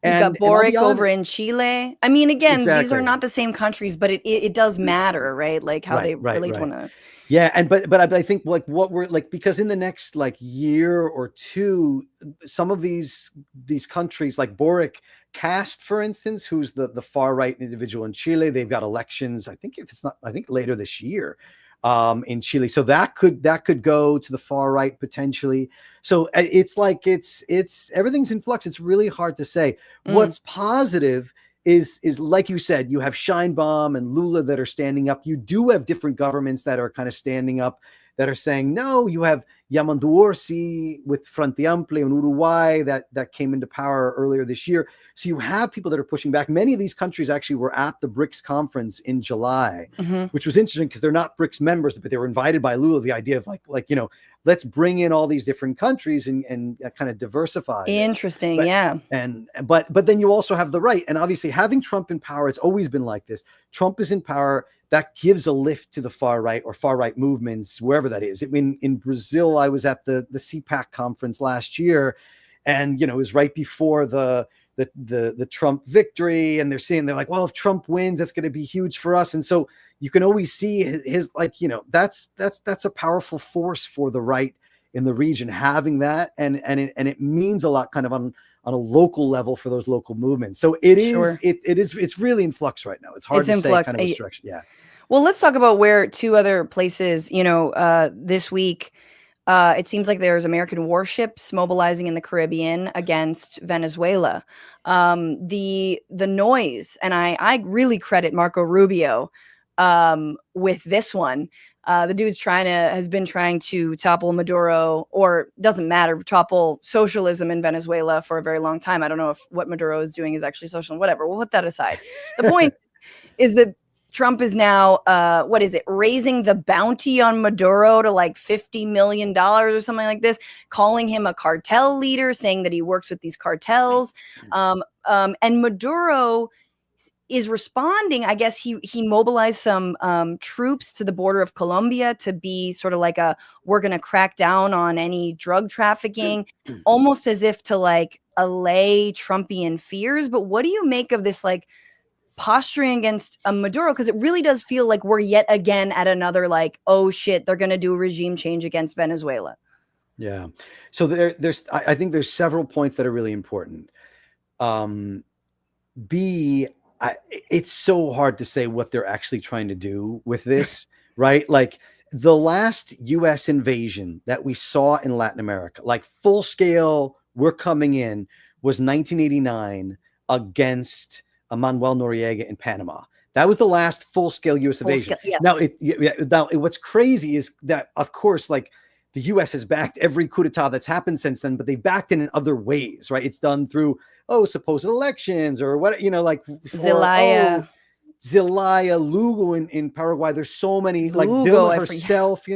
And you've got Boric over in Chile. I mean, again, these are not the same countries, but it does matter, right? Like how they really want to. Yeah, and but I think like what we're like, because in the next like year or two, some of these countries like Boric Cast, for instance, who's the far right individual in Chile, they've got elections. I think later this year. in Chile. So that could go to the far right potentially. So it's like it's everything's in flux. It's really hard to say. What's positive is like you said, you have Scheinbaum and Lula that are standing up. You do have different governments that are kind of standing up, that are saying no. You have Yamandu Orsi with Frente Amplio in Uruguay that came into power earlier this year. So you have people that are pushing back. Many of these countries actually were at the BRICS conference in July, which was interesting because they're not BRICS members, but they were invited by Lula. The idea of like let's bring in all these different countries and kind of diversify. Interesting, but then you also have the right, and obviously having Trump in power, it's always been like this. Trump is in power. That gives a lift to the far right or far right movements, wherever that is. In Brazil, I was at the CPAC conference last year, and it was right before the Trump victory, and they're like, well, if Trump wins, that's going to be huge for us. And so you can always see his that's a powerful force for the right in the region, having that, and it means a lot kind of on a local level for those local movements. So it's really in flux right now. It's hard to say kind of a direction. Yeah. Well, let's talk about where two other places, this week, it seems like there's American warships mobilizing in the Caribbean against Venezuela. The noise, and I really credit Marco Rubio with this one. The dude's has been trying to topple Maduro, or doesn't matter, topple socialism in Venezuela for a very long time. I don't know if what Maduro is doing is actually social, whatever. We'll put that aside. The point is that Trump is now, raising the bounty on Maduro to like $50 million or something like this, calling him a cartel leader, saying that he works with these cartels. And Maduro is responding. I guess he mobilized some troops to the border of Colombia to be sort of like we're going to crack down on any drug trafficking, almost as if to like allay Trumpian fears. But what do you make of this like posturing against Maduro? Because it really does feel like we're yet again at another like, oh shit, they're going to do a regime change against Venezuela. Yeah. So I think there's several points that are really important. It's so hard to say what they're actually trying to do with this, right? Like the last US invasion that we saw in Latin America, like full scale, we're coming in, was 1989 against Manuel Noriega in Panama. That was the last full-scale U.S. invasion. Yes. Now, what's crazy is that, of course, like the U.S. has backed every coup d'etat that's happened since then, but they've backed it in other ways, right? It's done through supposed elections or what, like Zelaya, Lugo in Paraguay. There's so many, like Dilma herself,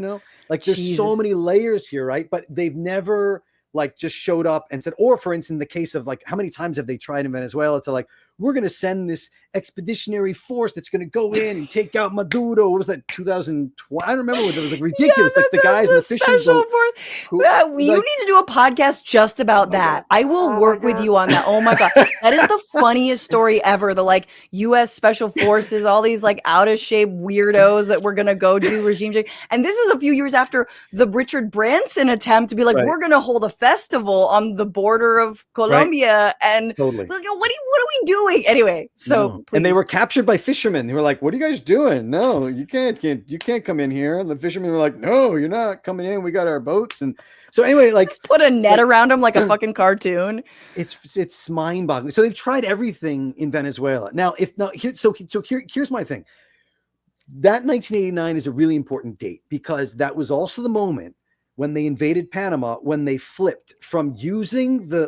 like there's so many layers here, right? But they've never like just showed up and said, or for instance, in the case of like, how many times have they tried in Venezuela to like, we're going to send this expeditionary force that's going to go in and take out Maduro. What was that, 2012? I don't remember what it was, like ridiculous. Like the guys in the fishing boat. You need to do a podcast just about that. I will work with you on that. Oh my God. That is the funniest story ever. The like U.S. Special Forces, all these like out of shape weirdos that we're going to go do regime change. And this is a few years after the Richard Branson attempt to be like, we're going to hold a festival on the border of Colombia. And totally. What are we doing? Anyway, so and they were captured by fishermen who were like, what are you guys doing? No, you can't come in here. And the fishermen were like, no, you're not coming in. We got our boats. And so anyway, like just put a net around them like a fucking cartoon. It's mind-boggling. So they've tried everything in Venezuela. Now, here's my thing. That 1989 is a really important date because that was also the moment when they invaded Panama, when they flipped from using the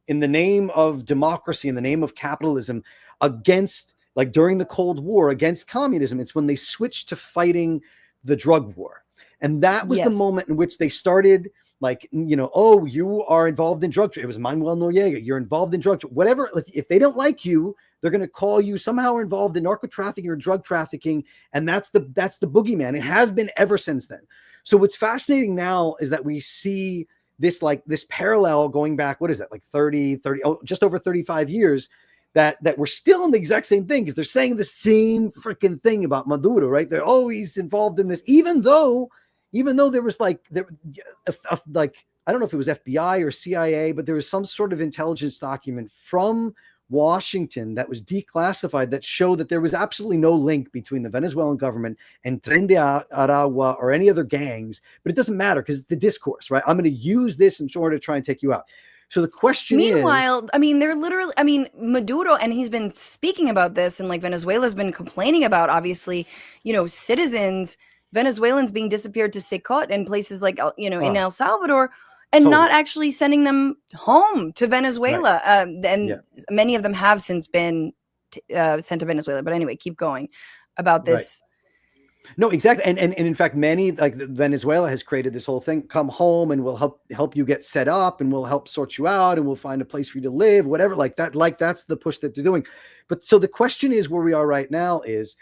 in the name of democracy, in the name of capitalism, against, like during the Cold War, against communism. It's when they switched to fighting the drug war. And that was the moment in which they started like, you are involved in drug trade. It was Manuel Noriega. You're involved in drug trade. Whatever. If they don't like you, they're going to call you somehow involved in narco trafficking or drug trafficking. And that's the boogeyman. It has been ever since then. So what's fascinating now is that we see this parallel going back, what is that, like 30, just over 35 years, that we're still in the exact same thing because they're saying the same freaking thing about Maduro, right? They're always involved in this, even though there was like I don't know if it was FBI or CIA, but there was some sort of intelligence document from Washington that was declassified that showed that there was absolutely no link between the Venezuelan government and Tren de Aragua or any other gangs. But it doesn't matter because it's the discourse, right? I'm going to use this in order to try and take you out. So the question Meanwhile, I mean, they're literally, I mean, Maduro, and he's been speaking about this, and like Venezuela's been complaining about, obviously, citizens, Venezuelans being disappeared to Secot and places like, in El Salvador, and not actually sending them home to Venezuela. And many of them have since been sent to Venezuela. But anyway, keep going about this. No, exactly. And in fact, many, like Venezuela has created this whole thing, come home and we'll help you get set up and we'll help sort you out and we'll find a place for you to live, whatever, like that. Like that's the push that they're doing. But so the question is, where we are right now is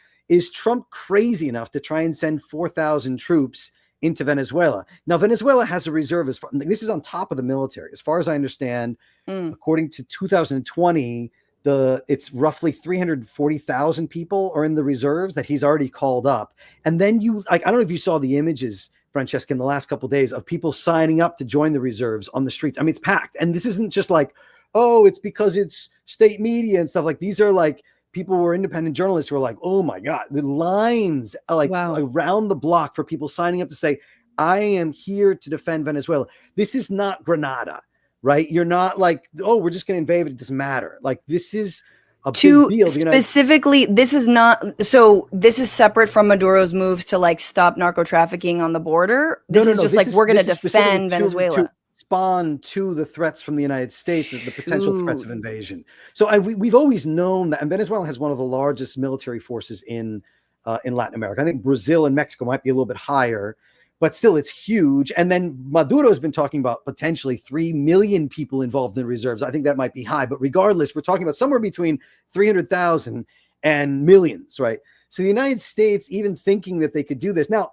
Trump crazy enough to try and send 4,000 troops into Venezuela? Now, Venezuela has a reserve. This is on top of the military. As far as I understand, according to 2020, it's roughly 340,000 people are in the reserves that he's already called up. And then I don't know if you saw the images, Francesca, in the last couple of days of people signing up to join the reserves on the streets. I mean, it's packed. And this isn't just like, oh, it's because it's state media and stuff. Like these are like people who are independent journalists who are like, oh my God, the lines around the block for people signing up to say, I am here to defend Venezuela. This is not Grenada, right? You're not like, oh, we're just going to invade it. It doesn't matter. Like this is a big deal. Specifically, this is not, so this is separate from Maduro's moves to like stop narco trafficking on the border. This is just like, we're going to defend Venezuela. To respond to the threats from the United States, the potential threats of invasion. So we've always known that, and Venezuela has one of the largest military forces in Latin America. I think Brazil and Mexico might be a little bit higher, but still it's huge. And then Maduro has been talking about potentially 3 million people involved in reserves. I think that might be high, but regardless, we're talking about somewhere between 300,000 and millions, right? So the United States, even thinking that they could do this. Now,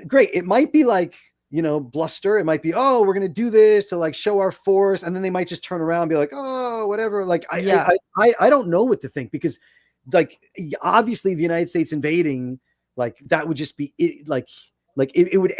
great, it might be like, bluster. It might be, oh, we're going to do this to like show our force. And then they might just turn around and be like, oh, whatever. Like, I don't know what to think, because like, obviously the United States invading, like that would just be it, like it would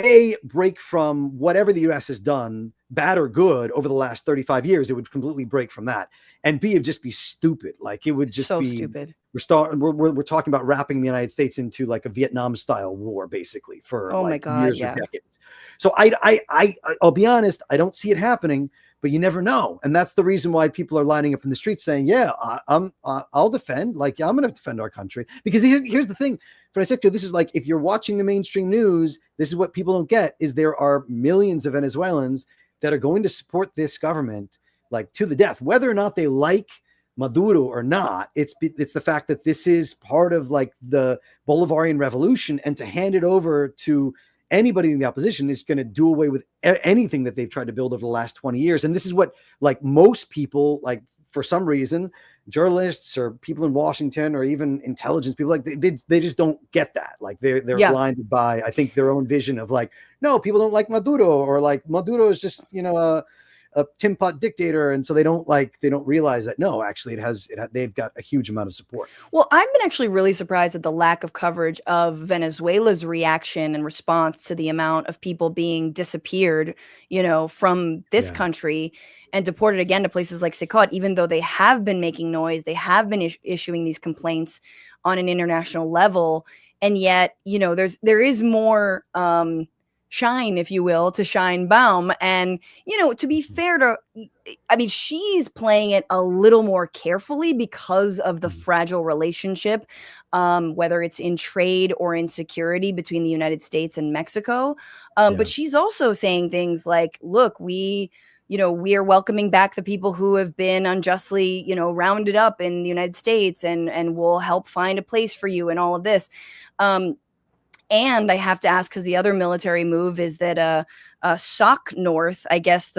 break from whatever the U.S. has done, bad or good, over the last 35 years. It would completely break from that, and B, it'd just be stupid. Like it would just be stupid. We're talking about wrapping the United States into like a Vietnam style war, basically, for years or decades. So I'll be honest, I don't see it happening, but you never know, and that's the reason why people are lining up in the streets saying, "Yeah, I'll defend. Like I'm going to defend our country." Because here's the thing. Francisco, this is like, if you're watching the mainstream news, this is what people don't get, is there are millions of Venezuelans that are going to support this government like to the death, whether or not they like Maduro or not. It's the fact that this is part of like the Bolivarian revolution, and to hand it over to anybody in the opposition is going to do away with anything that they've tried to build over the last 20 years. And this is what like most people, like for some reason, journalists or people in Washington or even intelligence people, like they just don't get that. Like they're blinded by, I think, their own vision of like, no, people don't like Maduro, or like Maduro is just, a tin pot dictator. And so they don't realize that, no, actually they've got a huge amount of support. Well, I've been actually really surprised at the lack of coverage of Venezuela's reaction and response to the amount of people being disappeared, from this country and deported again to places like Secot, even though they have been making noise, they have been issuing these complaints on an international level. And yet, there is more, shine, if you will, to Shine Baum. And, to be fair she's playing it a little more carefully because of the fragile relationship, whether it's in trade or in security between the United States and Mexico. But she's also saying things like, look, we are welcoming back the people who have been unjustly, rounded up in the United States, and we'll help find a place for you and all of this. And I have to ask, because the other military move is that SOC North, I guess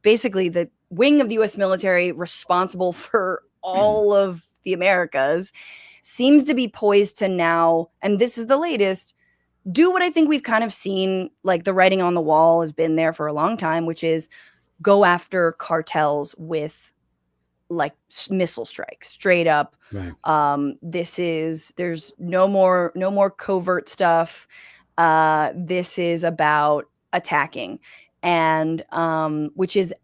basically the wing of the U.S. military responsible for all of the Americas, seems to be poised to now, and this is the latest, do what I think we've kind of seen, like the writing on the wall has been there for a long time, which is go after cartels with like missile strikes straight up. Right. There's no more covert stuff. This is about attacking, and which is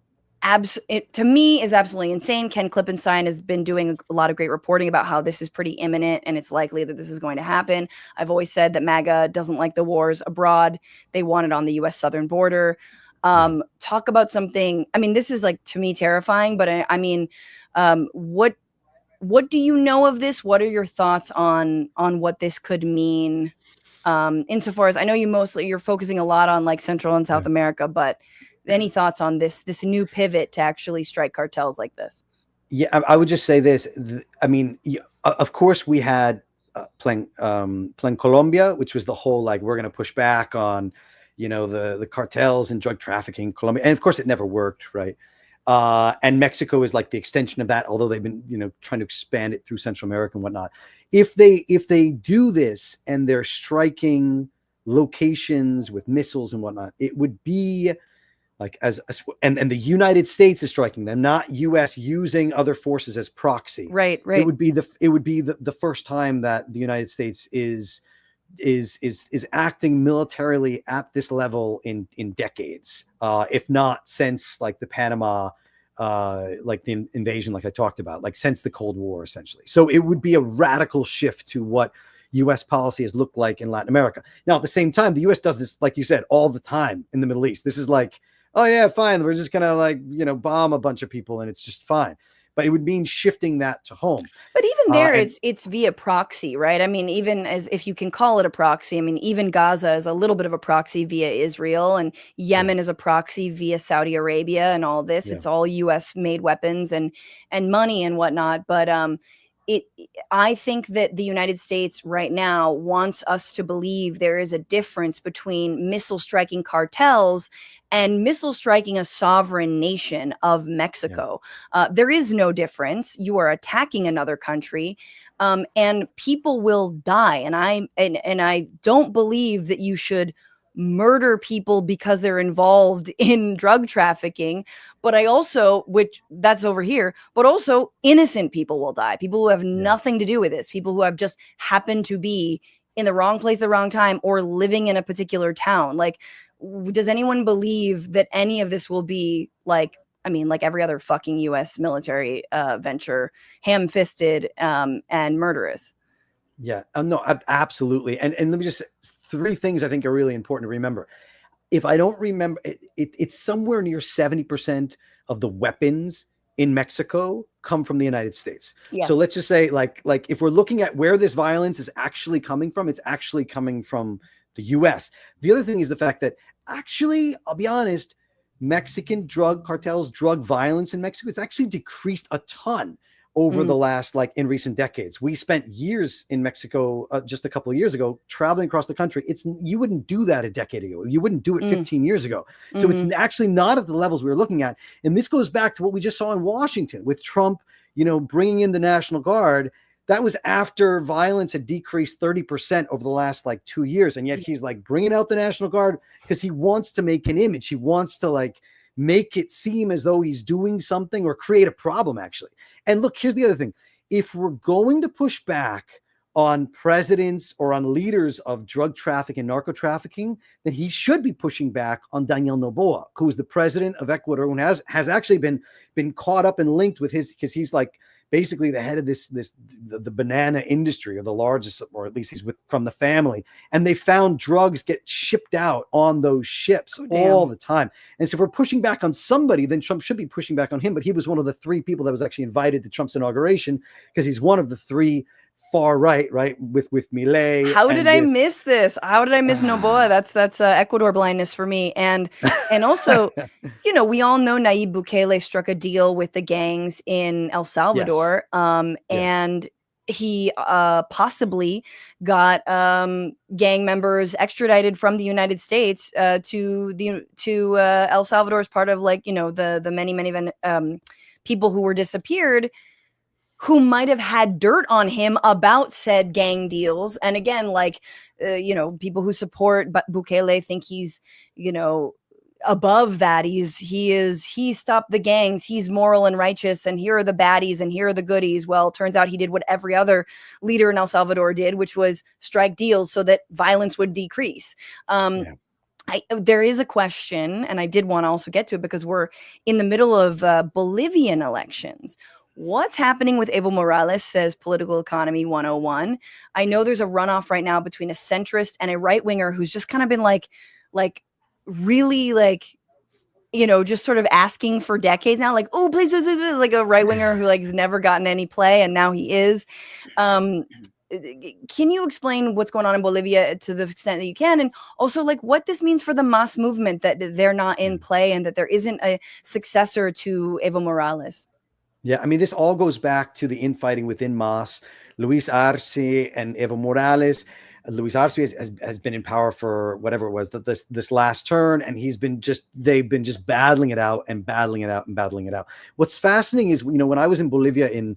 to me is absolutely insane. Ken Klippenstein has been doing a lot of great reporting about how this is pretty imminent and it's likely that this is going to happen. I've always said that MAGA doesn't like the wars abroad. They want it on the U.S. southern border. Talk about something. I mean, this is like, to me, terrifying, but I mean, what do you know of this? What are your thoughts on what this could mean? Insofar as I know you're focusing a lot on like Central and South America, but any thoughts on this new pivot to actually strike cartels like this? Yeah, I would just say this. I mean, of course, we had Plan Colombia, which was the whole like we're going to push back on, the cartels and drug trafficking in Colombia, and of course, it never worked, right? And Mexico is like the extension of that, although they've been trying to expand it through Central America and whatnot. If they do this and they're striking locations with missiles and whatnot, it would be like and the United States is striking them, not U.S. using other forces as proxy. Right. It would be the first time that the United States is acting militarily at this level in decades, if not since like the Panama, like the invasion, like I talked about, like since the Cold War, essentially. So it would be a radical shift to what U.S. policy has looked like in Latin America. Now, at the same time, the U.S. does this, like you said, all the time in the Middle East. This is like, oh yeah, fine, we're just gonna like bomb a bunch of people and it's just fine. But it would mean shifting that to home. But even there, it's via proxy, right? I mean, even as if you can call it a proxy, I mean, even Gaza is a little bit of a proxy via Israel, and Yemen is a proxy via Saudi Arabia, and all this. It's all U.S. made weapons and money and whatnot. But I think that the United States right now wants us to believe there is a difference between missile striking cartels and missile striking a sovereign nation of Mexico. There is no difference. You are attacking another country, and people will die. And I don't believe that you should murder people because they're involved in drug trafficking. But I also, which that's over here, but also innocent people will die. People who have nothing to do with this, people who have just happened to be in the wrong place, the wrong time, or living in a particular town. Like, does anyone believe that any of this will be like, I mean, like every other fucking U.S. military venture, ham-fisted and murderous? Yeah, no, absolutely. And let me just say, 3 things I think are really important to remember. If I don't remember, it's somewhere near 70% of the weapons in Mexico come from the United States. Yeah. So let's just say like if we're looking at where this violence is actually coming from, it's actually coming from the US. The other thing is the fact that actually, I'll be honest, Mexican drug cartels, drug violence in Mexico, it's actually decreased a ton over the last, like in recent decades. We spent years in Mexico just a couple of years ago, traveling across the country. You wouldn't do that a decade ago. You wouldn't do it 15 years ago. So it's actually not at the levels we were looking at. And this goes back to what we just saw in Washington with Trump, bringing in the National Guard. That was after violence had decreased 30% over the last like 2 years. And yet he's like bringing out the National Guard because he wants to make an image. He wants to like make it seem as though he's doing something or create a problem, actually. And look, here's the other thing. If we're going to push back on presidents or on leaders of drug trafficking and narco trafficking, then he should be pushing back on Daniel Noboa, who is the president of Ecuador, and has actually been caught up and linked with his, because he's like basically the head of the banana industry, or the largest, or at least he's from the family. And they found drugs get shipped out on those ships all the time. And so if we're pushing back on somebody, then Trump should be pushing back on him. But he was one of the 3 people that was actually invited to Trump's inauguration, because he's one of the 3 far right, with Milei. How did I miss this? How did I miss Noboa? That's Ecuador blindness for me. And also, we all know Nayib Bukele struck a deal with the gangs in El Salvador, and he possibly got gang members extradited from the United States to El Salvador as part of the many people who were disappeared, who might have had dirt on him about said gang deals. And again, people who support Bukele think he's, above that. He stopped the gangs. He's moral and righteous. And here are the baddies and here are the goodies. Well, it turns out he did what every other leader in El Salvador did, which was strike deals so that violence would decrease. there is a question, and I did want to also get to it because we're in the middle of Bolivian elections. What's happening with Evo Morales, says Political Economy 101. I know there's a runoff right now between a centrist and a right-winger who's just kind of been like really like, you know, just sort of asking for decades now, like, oh, please, please, please, please, like a right-winger who like has never gotten any play, and now he is. Can you explain what's going on in Bolivia to the extent that you can? And also like what this means for the MAS movement, that they're not in play and that there isn't a successor to Evo Morales? Yeah, I mean, this all goes back to the infighting within MAS. Luis Arce and Evo Morales. Luis Arce has been in power for whatever it was, this last turn, and they've been just battling it out and battling it out and battling it out. What's fascinating is, you know, when I was in Bolivia in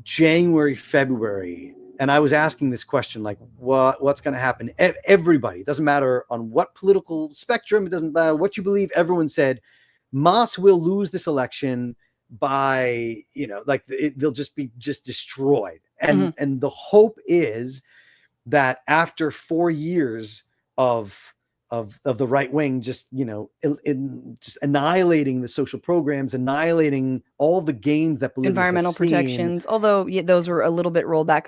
January, February, and I was asking this question, like, what's going to happen? Everybody, it doesn't matter on what political spectrum, it doesn't matter what you believe, everyone said MAS will lose this election by, you know, like they'll just be destroyed. And and the hope is that after 4 years of the right wing, just, you know, just annihilating the social programs, annihilating all the gains that Bolivia environmental protections, although those were a little bit rolled back.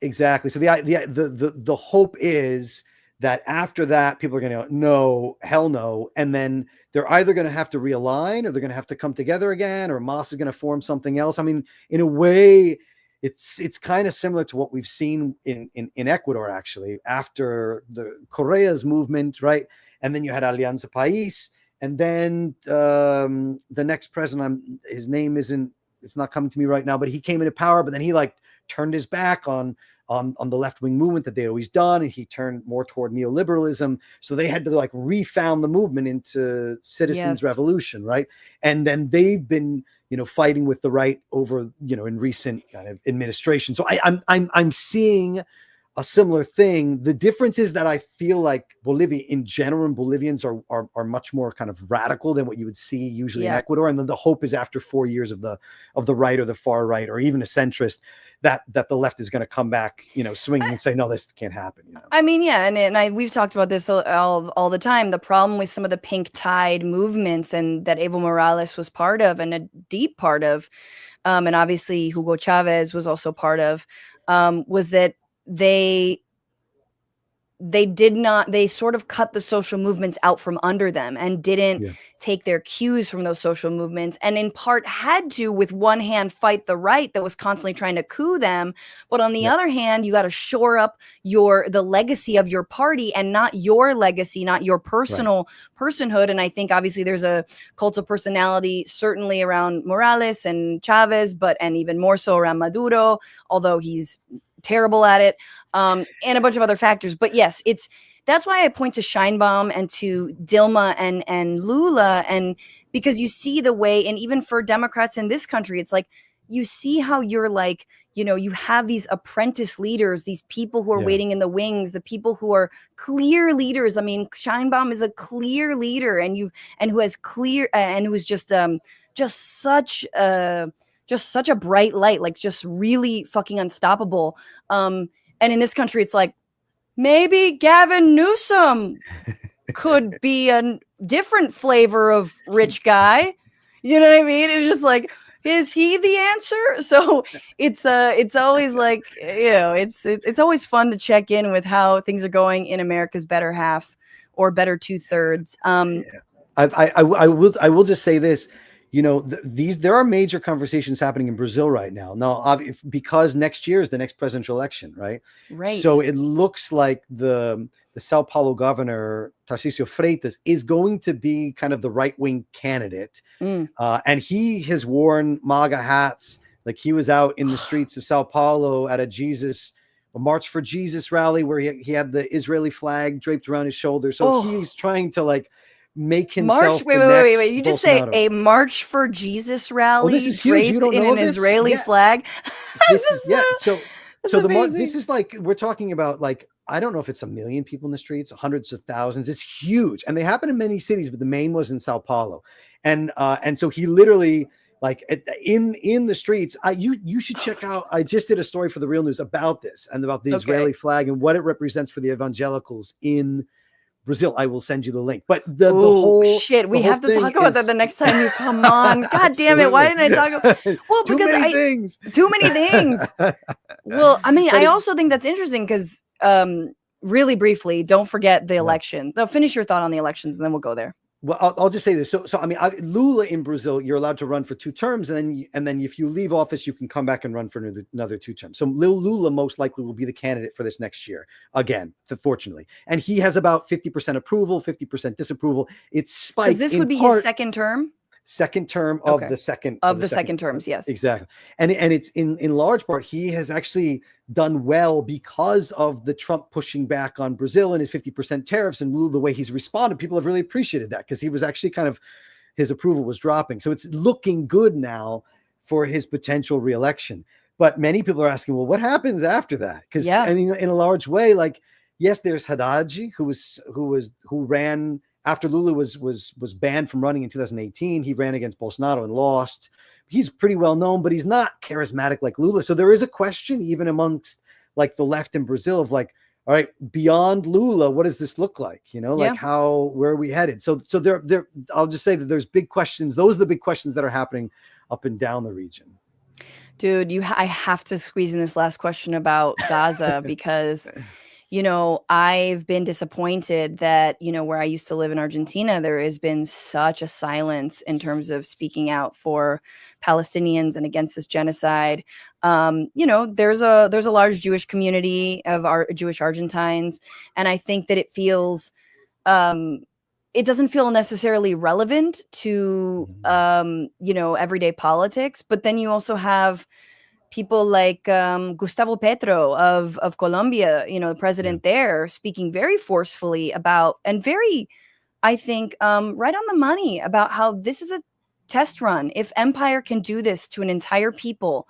Exactly. So the hope is that after that, people are going to go, no, hell no. And then they're either going to have to realign, or they're going to have to come together again, or MAS is going to form something else. I mean, in a way, it's kind of similar to what we've seen in Ecuador, actually, after the Correa's movement, right? And then you had Alianza País, and then the next president, his name it's not coming to me right now, but he came into power, but then he like turned his back on the left-wing movement that they'd always done, and he turned more toward neoliberalism. So they had to like refound the movement into citizens' revolution, right? And then they've been, you know, fighting with the right over, you know, in recent kind of administration. So I'm seeing a similar thing. The difference is that I feel like Bolivia in general, and Bolivians are much more kind of radical than what you would see usually in Ecuador. And then the hope is after 4 years of the right or the far right, or even a centrist, that the left is going to come back, you know, swinging and say, no, this can't happen. You know? I mean, yeah. And we've talked about this all the time. The problem with some of the pink tide movements, and that Evo Morales was part of, and a deep part of, and obviously Hugo Chavez was also part of, was that they sort of cut the social movements out from under them, and didn't take their cues from those social movements, and in part had to, with one hand, fight the right that was constantly trying to coup them, but on the other hand, you got to shore up the legacy of your party, and not your legacy, not your personal personhood. And I think obviously there's a cult of personality certainly around Morales and Chavez, and even more so around Maduro, although he's terrible at it, and a bunch of other factors. But yes, that's why I point to Sheinbaum and to Dilma and Lula, and because you see the way, and even for Democrats in this country, it's like you see how you're like, you know, you have these apprentice leaders, these people who are waiting in the wings, the people who are clear leaders. I mean, Sheinbaum is a clear leader, and who has clear, and who is just such a bright light, like just really fucking unstoppable. And in this country, it's like, maybe Gavin Newsom could be a different flavor of rich guy. You know what I mean? It's just like, is he the answer? So it's always like, you know, it's always fun to check in with how things are going in America's better half, or better 2/3. I will just say this. You know, there are major conversations happening in Brazil right now. Now, because next year is the next presidential election, right? Right. So it looks like the Sao Paulo governor, Tarcísio Freitas, is going to be kind of the right-wing candidate. And he has worn MAGA hats. Like, he was out in the streets of Sao Paulo at a March for Jesus rally, where he had the Israeli flag draped around his shoulder. So he's trying to like make himself wait. You just say a March for Jesus rally draped in an Israeli flag. This is like, we're talking about, like, I don't know if it's 1 million people in the streets, hundreds of thousands. It's huge, and they happen in many cities, but the main was in Sao Paulo, and so he literally, like, in the streets. You should check out. I just did a story for the Real News about this, and about the Israeli flag and what it represents for the evangelicals in Brazil, I will send you the link. But the Ooh, whole shit. We the whole have to thing talk about that is- the next time you come on. God damn it. Why didn't I talk about well, Too because many things. too many things. Well, I mean, But I it- also think that's interesting because really briefly, don't forget the election. Though finish your thought on the elections and then we'll go there. Well, I'll just say this. So I mean, Lula in Brazil, you're allowed to run for 2 terms, and then if you leave office, you can come back and run for another 2 terms. So Lula most likely will be the candidate for this next year again, fortunately, and he has about 50% approval, 50% disapproval. It's spiked. Because this would be his second term. Second term of Okay. the second Of the second terms, yes. Exactly. And it's in large part, he has actually done well because of the Trump pushing back on Brazil and his 50% tariffs, and Lula, the way he's responded. People have really appreciated that because he was actually kind of, his approval was dropping. So it's looking good now for his potential reelection. But many people are asking, well, what happens after that? Because I mean, in a large way, like, yes, there's Haddad, who ran after Lula was banned from running in 2018. He ran against Bolsonaro and lost. He's pretty well known, but he's not charismatic like Lula. So there is a question even amongst like the left in Brazil of like, all right, beyond Lula, what does this look like? You know, like where are we headed? So there, I'll just say that there's big questions. Those are the big questions that are happening up and down the region. Dude, I have to squeeze in this last question about Gaza because, you know, I've been disappointed that, you know, where I used to live in Argentina, there has been such a silence in terms of speaking out for Palestinians and against this genocide. You know, there's a large Jewish community of Jewish Argentines, and I think that it feels it doesn't feel necessarily relevant to you know, everyday politics. But then you also have people like Gustavo Petro of Colombia, you know, the president there, speaking very forcefully about, and very, I think, right on the money about how this is a test run. If empire can do this to an entire people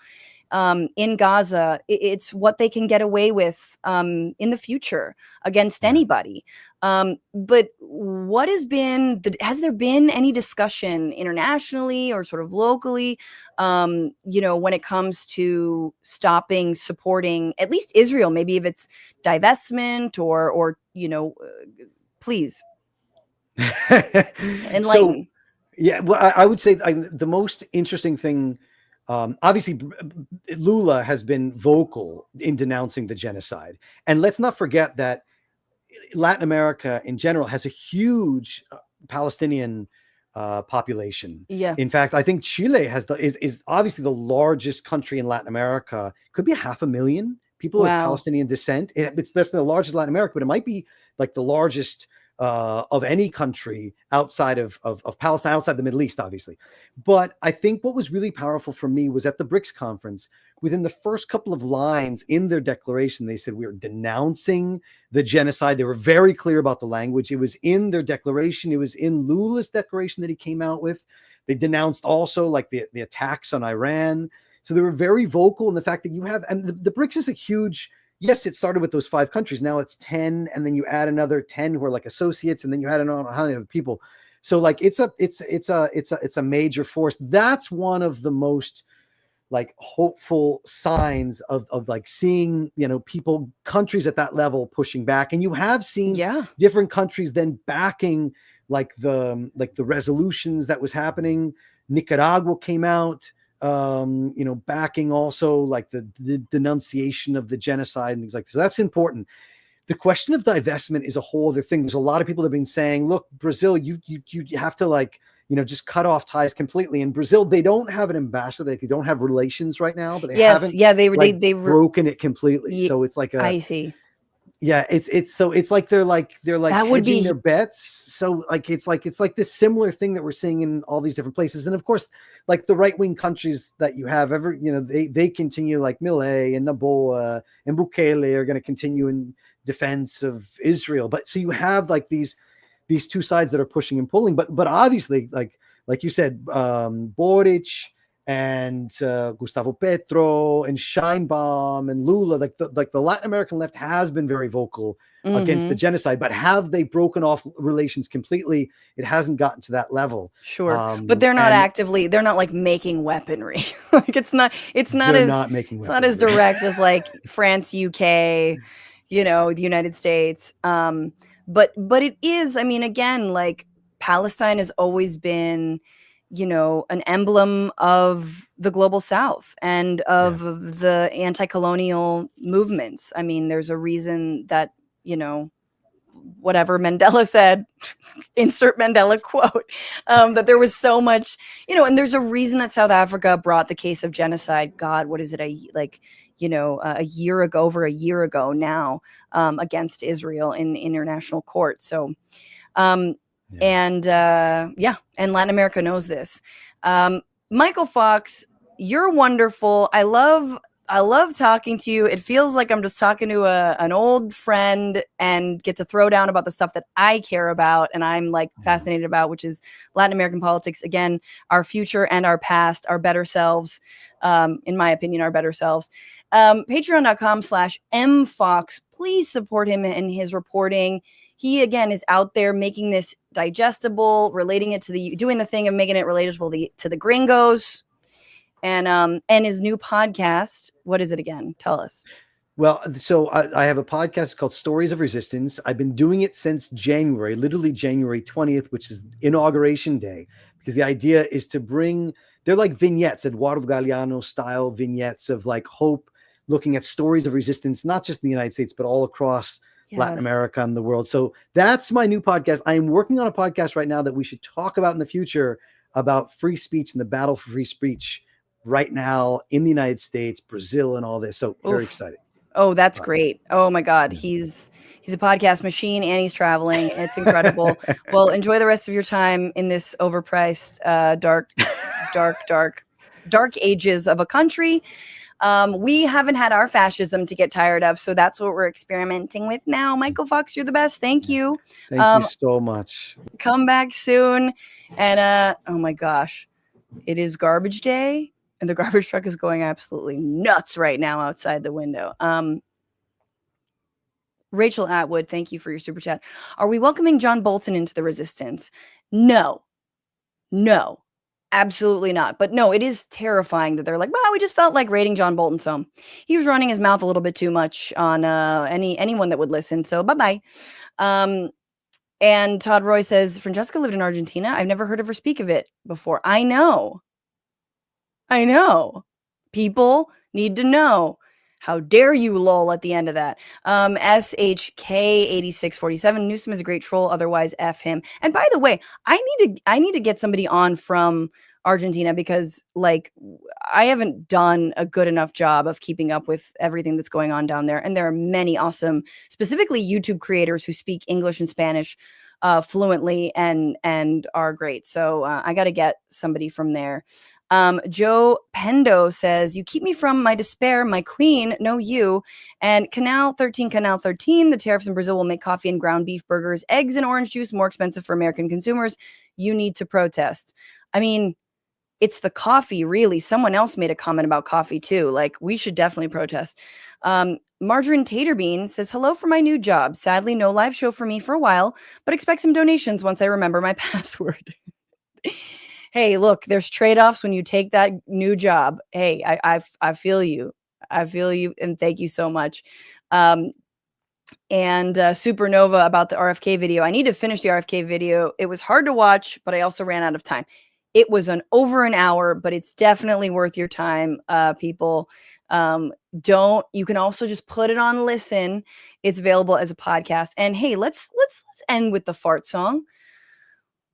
in Gaza, it's what they can get away with in the future against anybody. But what has there been any discussion internationally or sort of locally, you know, when it comes to stopping supporting at least Israel, maybe if it's divestment or you know, please enlighten. So, yeah, well, I would say the most interesting thing, obviously, Lula has been vocal in denouncing the genocide. And let's not forget that Latin America in general has a huge Palestinian population. Yeah. In fact, I think Chile is obviously the largest country in Latin America. Could be 500,000 people of Palestinian descent. It's definitely the largest in Latin America, but it might be like the largest of any country outside of Palestine, outside the Middle East, obviously. But I think what was really powerful for me was at the BRICS conference, within the first couple of lines in their declaration, they said we are denouncing the genocide. They were very clear about the language. It was in their declaration. It was in Lula's declaration that he came out with. They denounced also like the attacks on Iran. So they were very vocal in the fact that you have, and the BRICS is a huge, yes, it started with those 5 countries. Now it's 10, and then you add another 10 who are like associates, and then you add on how many other people. So like it's a major force. That's one of the most like hopeful signs of like seeing, you know, people, countries at that level pushing back. And you have seen different countries then backing like the resolutions that was happening. Nicaragua came out, you know, backing also like the denunciation of the genocide and things like that. So that's important. The question of divestment is a whole other thing. There's a lot of people that have been saying, look, Brazil, you have to like, you know, just cut off ties completely. In Brazil, they don't have an ambassador. They don't have relations right now, but they haven't they've broken it completely. So it's like I see. Yeah, it's like they're that would hedging their bets. So like it's like this similar thing that we're seeing in all these different places. And of course, like the right-wing countries that you have you know, they continue, like Milei and Noboa and Bukele are going to continue in defense of Israel. But so you have like these 2 sides that are pushing and pulling, but obviously like you said, Boric and Gustavo Petro and Sheinbaum and Lula, like the Latin American left has been very vocal against the genocide, but have they broken off relations completely? It hasn't gotten to that level. Sure. But they're not they're not like making weaponry. Like it's not as direct as like France, UK, you know, the United States. but it is, I mean, again, like Palestine has always been, you know, an emblem of the global South and of the anti-colonial movements. I mean, there's a reason that, you know, whatever Mandela said, insert Mandela quote, that there was so much, you know, and there's a reason that South Africa brought the case of genocide. God, what is it? Over a year ago now, against Israel in international court. So, and Latin America knows this. Michael Fox, you're wonderful. I love talking to you. It feels like I'm just talking to an old friend and get to throw down about the stuff that I care about and I'm like fascinated about, which is Latin American politics. Again, our future and our past, our better selves, in my opinion, our better selves. Patreon.com/mfox. Please support him in his reporting. He, again, is out there making this digestible, relating it to doing the thing of making it relatable to the gringos. And his new podcast, what is it again? Tell us. Well, so I have a podcast called Stories of Resistance. I've been doing it since January, literally January 20th, which is Inauguration Day, because the idea is to they're like vignettes, Eduardo Galeano style vignettes of like hope, looking at stories of resistance, not just in the United States, but all across Latin America and the world. So that's my new podcast. I am working on a podcast right now that we should talk about in the future about free speech and the battle for free speech right now in the United States, Brazil, and all this. So very excited. Oh, that's great. Oh my God. He's a podcast machine and he's traveling. It's incredible. Well, enjoy the rest of your time in this overpriced, dark ages of a country. We haven't had our fascism to get tired of, so that's what we're experimenting with now. Michael Fox, you're the best. Thank you. Thank you so much. Come back soon. And oh my gosh, it is garbage day. And the garbage truck is going absolutely nuts right now outside the window. Rachel Atwood, thank you for your super chat. Are we welcoming John Bolton into the resistance? No, absolutely not. But no, it is terrifying that they're like, well, we just felt like raiding John Bolton's home. He was running his mouth a little bit too much on anyone that would listen. So bye-bye. And Todd Roy says, Francesca lived in Argentina. I've never heard of her speak of it before. I know. People need to know. How dare you, lol, at the end of that. SHK8647. Newsom is a great troll. Otherwise, F him. And by the way, I need to get somebody on from Argentina because, like, I haven't done a good enough job of keeping up with everything that's going on down there. And there are many awesome, specifically YouTube creators who speak English and Spanish fluently and are great. So I got to get somebody from there. Joe Pendo says, you keep me from my despair, my queen, no you. And Canal 13, the tariffs in Brazil will make coffee and ground beef burgers, eggs and orange juice more expensive for American consumers. You need to protest. I mean, it's the coffee, really. Someone else made a comment about coffee too. Like, we should definitely protest. Margarine Taterbean says, hello for my new job. Sadly, no live show for me for a while, but expect some donations once I remember my password. Hey, look, there's trade-offs when you take that new job. Hey, I feel you. I feel you. And thank you so much. And Supernova about the RFK video. I need to finish the RFK video. It was hard to watch, but I also ran out of time. It was over an hour, but it's definitely worth your time, people. You can also just put it on listen. It's available as a podcast. And hey, let's end with the fart song.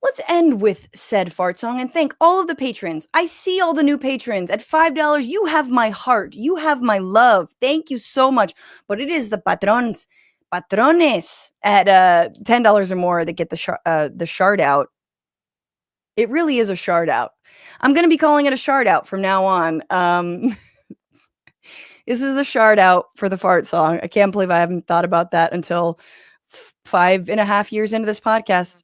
Let's end with said fart song and thank all of the patrons. I see all the new patrons at $5. You have my heart. You have my love. Thank you so much. But it is the patrones at $10 or more that get the shard out. It really is a shard out. I'm going to be calling it a shard out from now on. This is the shard out for the fart song. I can't believe I haven't thought about that until 5.5 years into this podcast.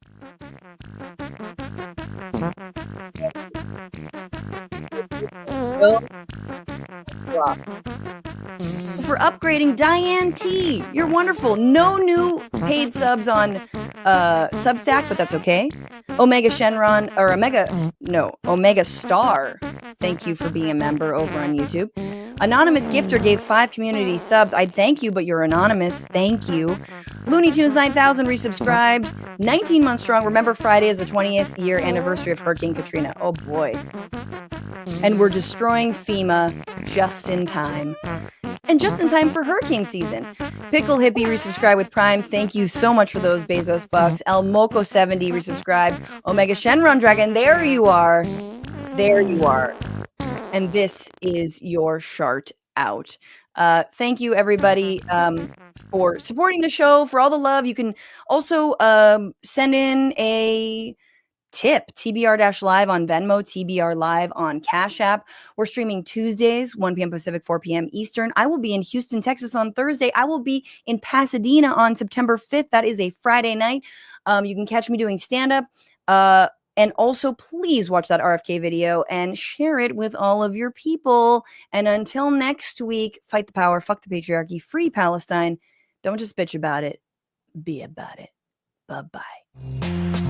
For upgrading, Diane T. You're wonderful. No new paid subs on Substack, but that's okay. Omega Shenron, or Omega Star. Thank you for being a member over on YouTube. Anonymous Gifter gave 5 community subs. I'd thank you, but you're anonymous. Thank you. Looney Tunes 9000 resubscribed. 19 months strong. Remember, Friday is the 20th year anniversary of Hurricane Katrina. Oh boy. And we're destroying FEMA just in time. And just in time for hurricane season. Pickle Hippie resubscribed with Prime. Thank you so much for those Bezos bucks. El Moco 70 resubscribed. Omega Shenron Dragon. There you are. There you are. And this is your shart out. Thank you, everybody, for supporting the show, for all the love. You can also send in a tip, TBR-Live on Venmo, TBR Live on Cash App. We're streaming Tuesdays, 1 p.m. Pacific, 4 p.m. Eastern. I will be in Houston, Texas on Thursday. I will be in Pasadena on September 5th. That is a Friday night. You can catch me doing stand-up. And also, please watch that RFK video and share it with all of your people. And until next week, fight the power, fuck the patriarchy, free Palestine. Don't just bitch about it. Be about it. Bye-bye.